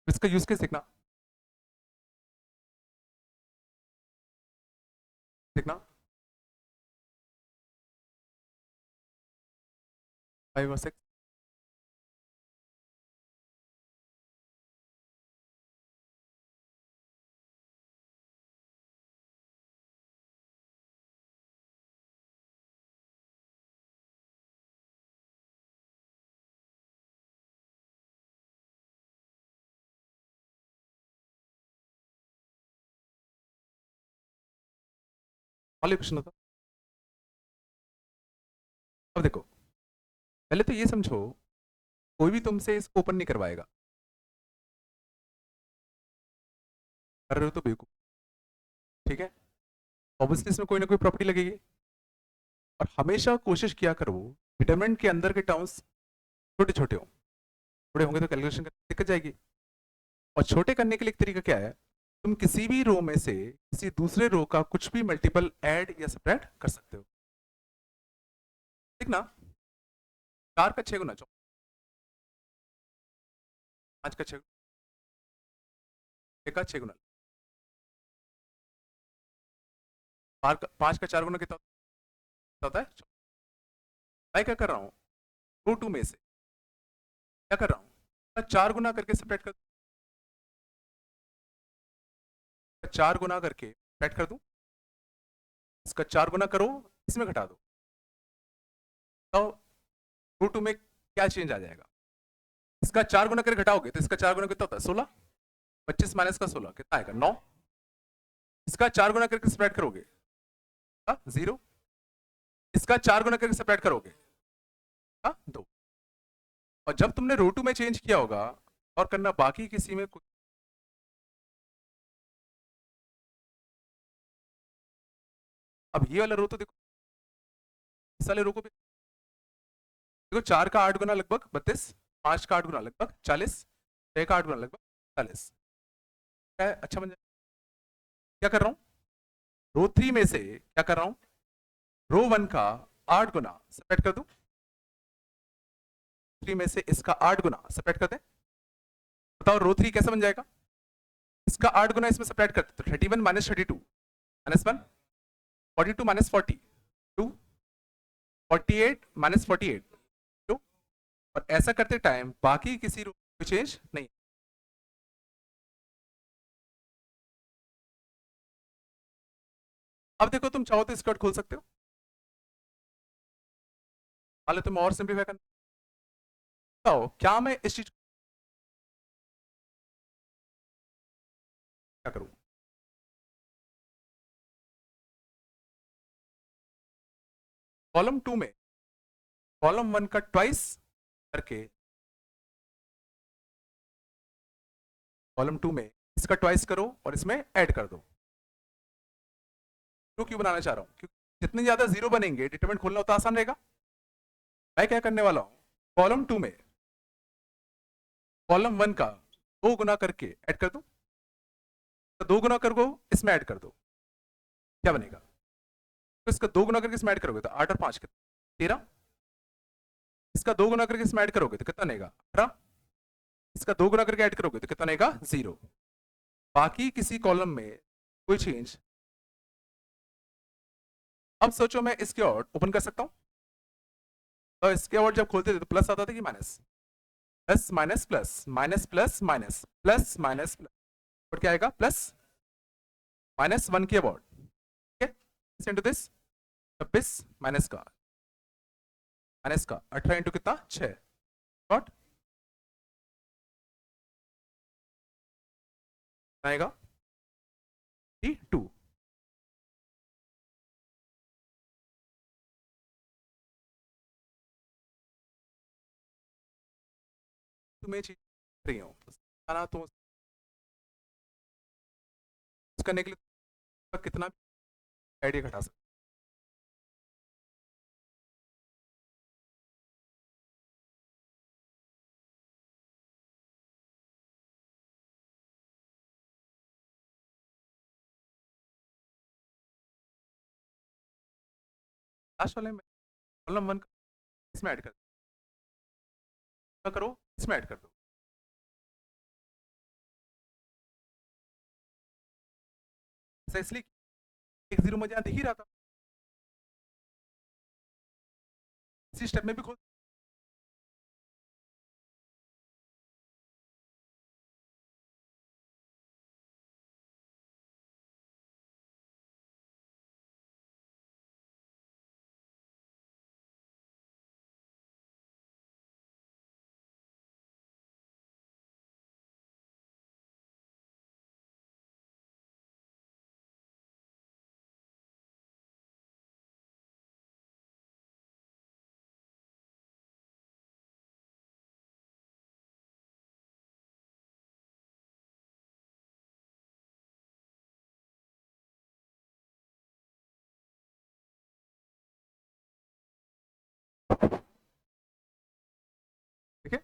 इसका यूज कैसे सीखना, सीखना 5 और 6। वाले क्वेश्चन होता। अब देखो, पहले तो ये समझो, कोई भी तुमसे इसको ओपन नहीं करवाएगा। कर रहे हो तो बेवकूफ। ठीक है, ऑब्वियसली इसमें कोई ना कोई प्रॉपर्टी लगेगी। और हमेशा कोशिश किया करो डिटरमिनेंट के अंदर के टर्म्स छोटे छोटे हो, बड़े होंगे तो कैलकुलेशन करने में दिक्कत जाएगी। और छोटे करने के लिए एक तरीका क्या है, तुम किसी भी रो में से किसी दूसरे रो का कुछ भी मल्टीपल ऐड या सब्ट्रैक्ट कर सकते हो। ठीक ना? 4 का 6 गुना 5 का 6 का 6 गुना 5 का 4 गुना कितना होता है? मैं क्या कर रहा हूँ, रो 2 में से क्या कर रहा हूँ, 4 गुना करके सब्ट्रैक्ट कर, 4 गुना करके सब्ट्रैक्ट कर दूं, इसका 4 गुना करो, इसमें घटा दो, तो रो 2 में क्या चेंज आ जाएगा? इसका 4 गुना करके घटाओगे तो इसका 4 गुना कितना होता है? 16। 25 माइनस का 16 कितना आएगा? 9। इसका 4 गुना करके सब्ट्रैक्ट करोगे 0। इसका 4 गुना करके सब्ट्रैक्ट करोगे 2। और जब तुमने रो 2 में चेंज किया होगा और करना बाकी किसी में कुछ, अब ये वाला रो तो देखो, इस वाले रो को भी देखो, 4 का 8 गुना लगभग 32, 5 का 8 गुना लगभग 40, 6 का 8 गुना लगभग 40। क्या है? अच्छा बन जाए। क्या कर रहा हूं, रो 3 में से क्या कर रहा हूं, रो 1 का 8 गुना सेपरेट कर दूं, 3 में से इसका 8 गुना सेपरेट कर दे। बताओ रो 3 कैसे बन जाएगा? इसका 8 गुना इसमें सेपरेट करते तो 31 माइनस 32 माइनस 1, 42 माइनस 40 2, 48 माइनस 48 2। और ऐसा करते टाइम बाकी किसी रो में चेंज नहीं। अब देखो, तुम चाहो तो स्कर्ट खोल सकते हो, हाल तुम और सिंप्लीफाई करना। बताओ क्या मैं इस चीज क्या करूं, कॉलम 2 में कॉलम 1 का ट्वाइस करके, कॉलम 2 में इसका ट्वाइस करो और इसमें ऐड कर दो। क्यों बनाना चाह रहा हूं, क्योंकि जितने ज्यादा जीरो बनेंगे डिटरमिनेंट खोलना उतना आसान रहेगा। मैं क्या करने वाला हूं, कॉलम 2 में कॉलम 1 का 2 गुना करके ऐड कर दो, तो 2 गुना कर दो, इसमें ऐड कर दो, क्या बनेगा? तो इसका 2 गुना करके इसमें ऐड करोगे तो 8 और 5 13। इसका 2 गुना करके इसमें ऐड करोगे तो कितना बनेगा? 18। इसका 2 गुना करके ऐड करोगे तो कितना बनेगा? 0। बाकी किसी कॉलम में कोई चेंज। अब सोचो मैं इसके और ओपन कर सकता हूं, तो इसके और जब खोलते थे तो प्लस आता था कि minus? Plus minus plus minus plus minus plus minus plus, और क्या आएगा? प्लस माइनस 1 के अबाउट। ठीक है, इंटू दिस 26 माइनस का 18 इंटू कितना? 6 नॉट आएगा 2। तुम्हें चीज रही हूँ तो करने के लिए कितना आइडिया घटा सकते। लास्ट वाले में कॉलम 1 इसमें ऐड कर करो, इसमें ऐड कर दो। ऐसा इसलिए एक जीरो मुझे यहाँ दिख ही रहा था, इसी स्टेप में भी खोल ठीक है,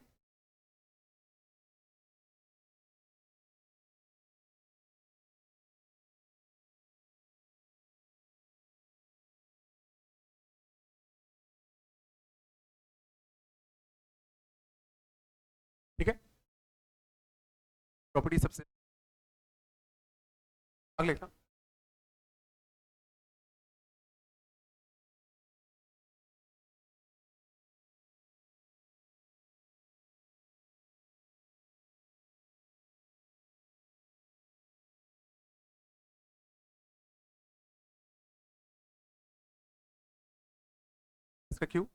ठीक है। प्रॉपर्टी सबसे अगले का, इसका क्यू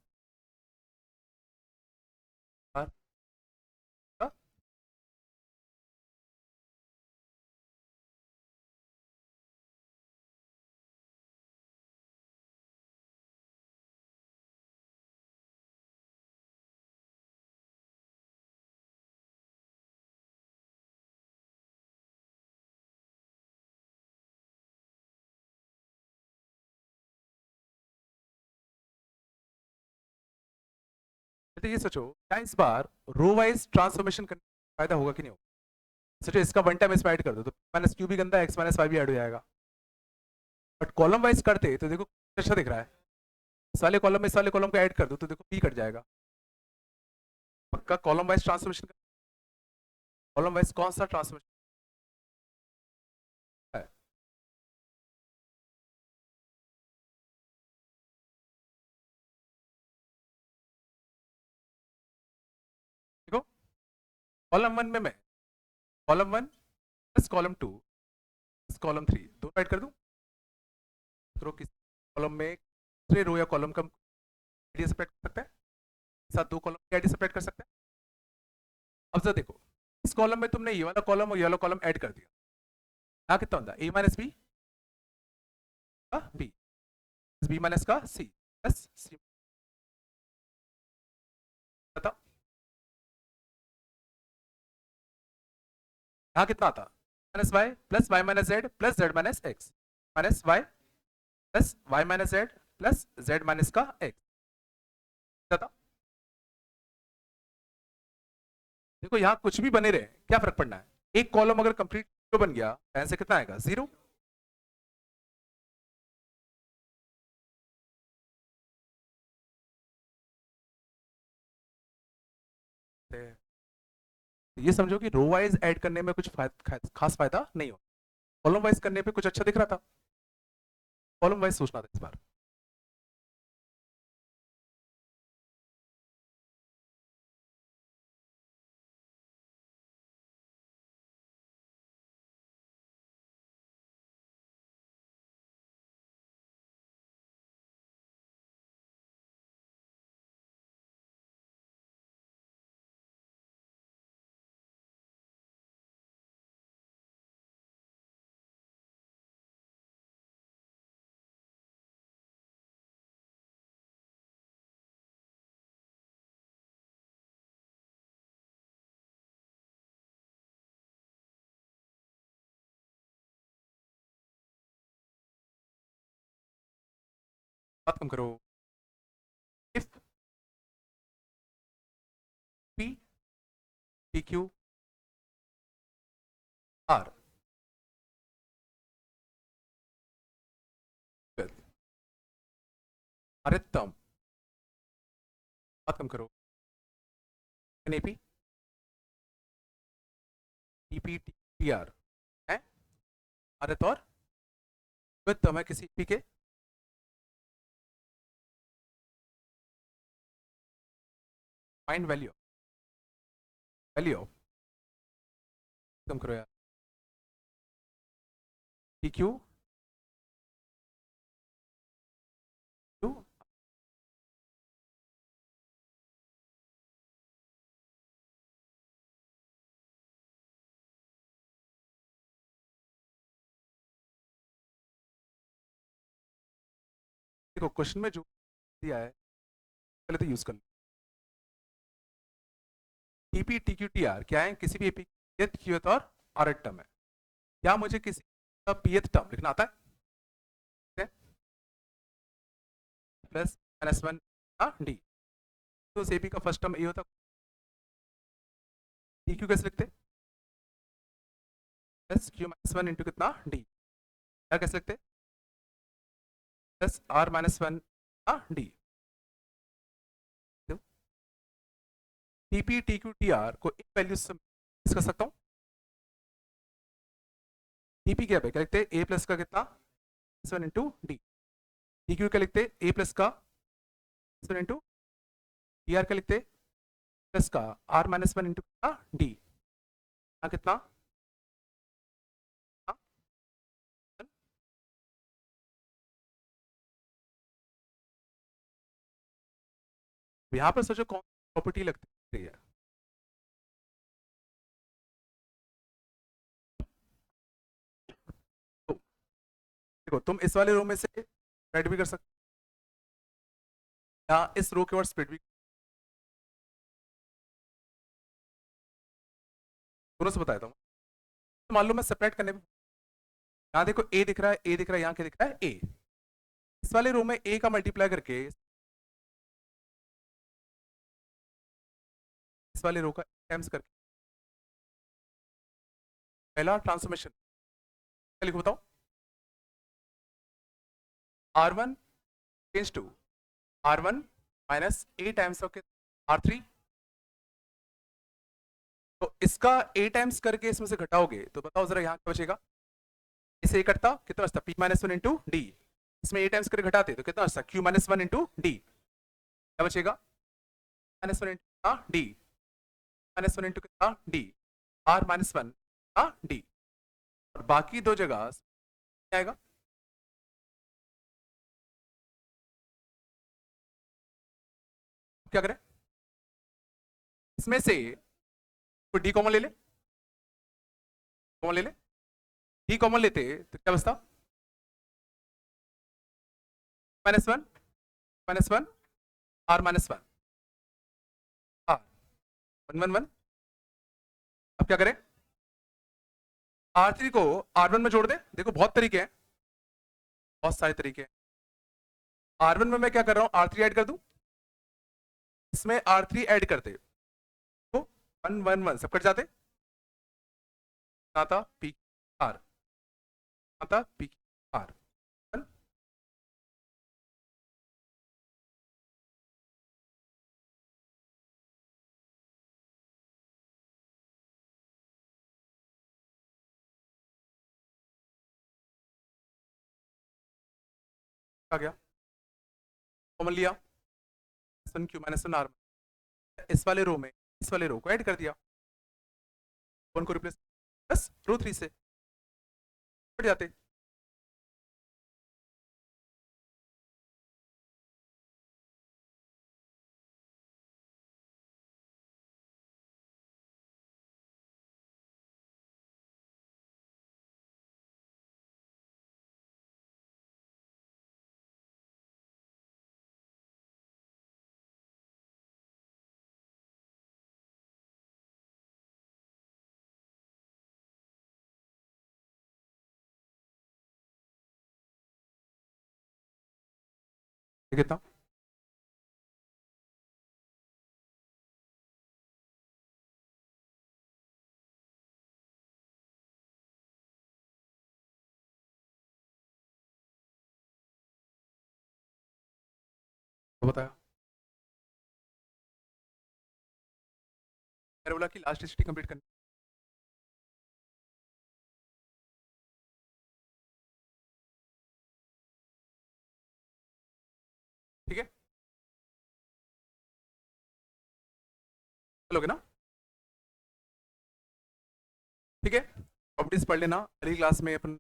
आर का, तो ये सोचो क्या इस बार रो वाइज ट्रांसफॉर्मेशन करने का फायदा होगा कि नहीं होगा। सोचो इसका वन टाइम इसमें ऐड कर दो तो माइनस क्यू भी गंदा, एक्स माइनस वाई भी ऐड हो जाएगा। बट कॉलम वाइज करते तो देखो अच्छा दिख रहा है, इस वाले कॉलम में इस वाले कॉलम को ऐड कर दो तो देखो बी कट जाएगा। पक्का column wise transformation, column wise कौन सा ट्रांसफॉर्मेशन है? देखो कॉलम वन में मैं column one plus column two plus column three दोनों ऐड कर दूं तो किस कॉलम में दूसरे रो या कॉलम का आईडी सेपरेट कर सकते हैं, साथ दो कॉलम की आईडी सेपरेट कर सकते हैं। अब जरा देखो इस कॉलम में तुमने ये वाला कॉलम और ये वाला कॉलम ऐड कर दिया, यहाँ कितना होता है, ए माइनस बी का बी, बी माइनस का सी प्लस सी, बताओ यहाँ कितना आता, minus Y plus Y minus Z plus Z minus X, minus Y plus Y minus Z plus Z minus का एक्स। बताओ देखो यहाँ कुछ भी बने रहे क्या फर्क पड़ना है, एक कॉलम अगर कंप्लीट बन गया आंसर कितना आएगा, जीरो। ये समझो कि रो वाइज ऐड करने में कुछ खास फायदा नहीं हो, कॉलम वाइज करने पे कुछ अच्छा दिख रहा था, कॉलम वाइज सोचना था इस बार। बात कम करो, if P P Q R अधिकतम, बात कम करो, एनएपी टीपी टी आर है आरत और अधिकतम है किसी पी के फाइंड वैल्यू, वैल्यू कम करो यार, पी क्यू क्यू, देखो क्वेश्चन में जो दिया है पहले तो यूज कर लो, TP T Q T R क्या है, किसी भी पीएथ क्यूएथ और आर टर्म है, क्या मुझे किसी का पीएथ टर्म लिखना आता है, प्लस माइनस वन डी तो एपी का फर्स्ट टर्म ए होता, डी क्यू कैसे लिखते, plus Q minus one into कितना डी, क्या कैसे लिखते, plus R minus one D. TP T Q T R को एक वैल्यू से कर सकता हूँ। टीपी क्या है, क्या लिखते हैं, ए प्लस का कितना one into D, T Q क्या लिखते हैं, ए प्लस का वन इंटू टी आर क्या लिखते, प्लस का आर माइनस वन इंटू कितना डी, कितना यहाँ पर सोचो कौन प्रॉपर्टी लगती है, तो देखो तुम इस वाले रो में से स्प्रेड भी कर सकते, या इस रो के वर्ड स्प्रेड भी, दोनों से बताया था। तो मान लो मैं सेपरेट करने में, यहाँ देखो ए दिख रहा है, ए दिख रहा है, यहाँ क्या दिख रहा है ए, इस वाले रो में ए का मल्टीप्लाई करके इस वाले रो का टाइम्स करके पहला ट्रांसफॉर्मेशन क्या लिखो बताओ, R1 change to R1 minus A times of R3, तो इसका ए टाइम्स करके इसमें से घटाओगे तो बताओ जरा यहाँ क्या बचेगा, इसे कटता कितना बचता P minus one into D, इसमें ए टाइम्स करके घटाते तो कितना बचता Q minus one into D, क्या बचेगा minus one into D, minus one into कितना D, R minus one D, और बाकी दो जगह क्या आएगा, क्या करें, इसमें से तो डी कॉमन ले ले, कॉमन ले ले, डी कॉमन लेते तो क्या बचता minus one R minus one R one one one, अब क्या करें, R3 को R1 में जोड़ दे, देखो बहुत तरीके हैं, बहुत सारे तरीके हैं, R1 में मैं क्या कर रहा हूं R3 ऐड कर दूं, इसमें R3 ऐड करते तो 1 1 1 सब कट जाते, आता पी आर, आता पी आर, आ गया कॉमन लिया, सन क्यू माइनस वन आर, इस वाले रो में इस वाले रो को ऐड कर दिया, वन को रिप्लेस बस रो 3 से कट जाते, कितना तो बताया, मैंने बोला कि लास्ट स्टेज कंप्लीट करनी, ठीक है चलोगे ना, ठीक है प्रॉपर्टीज पढ़ लेना, अगली क्लास में अपन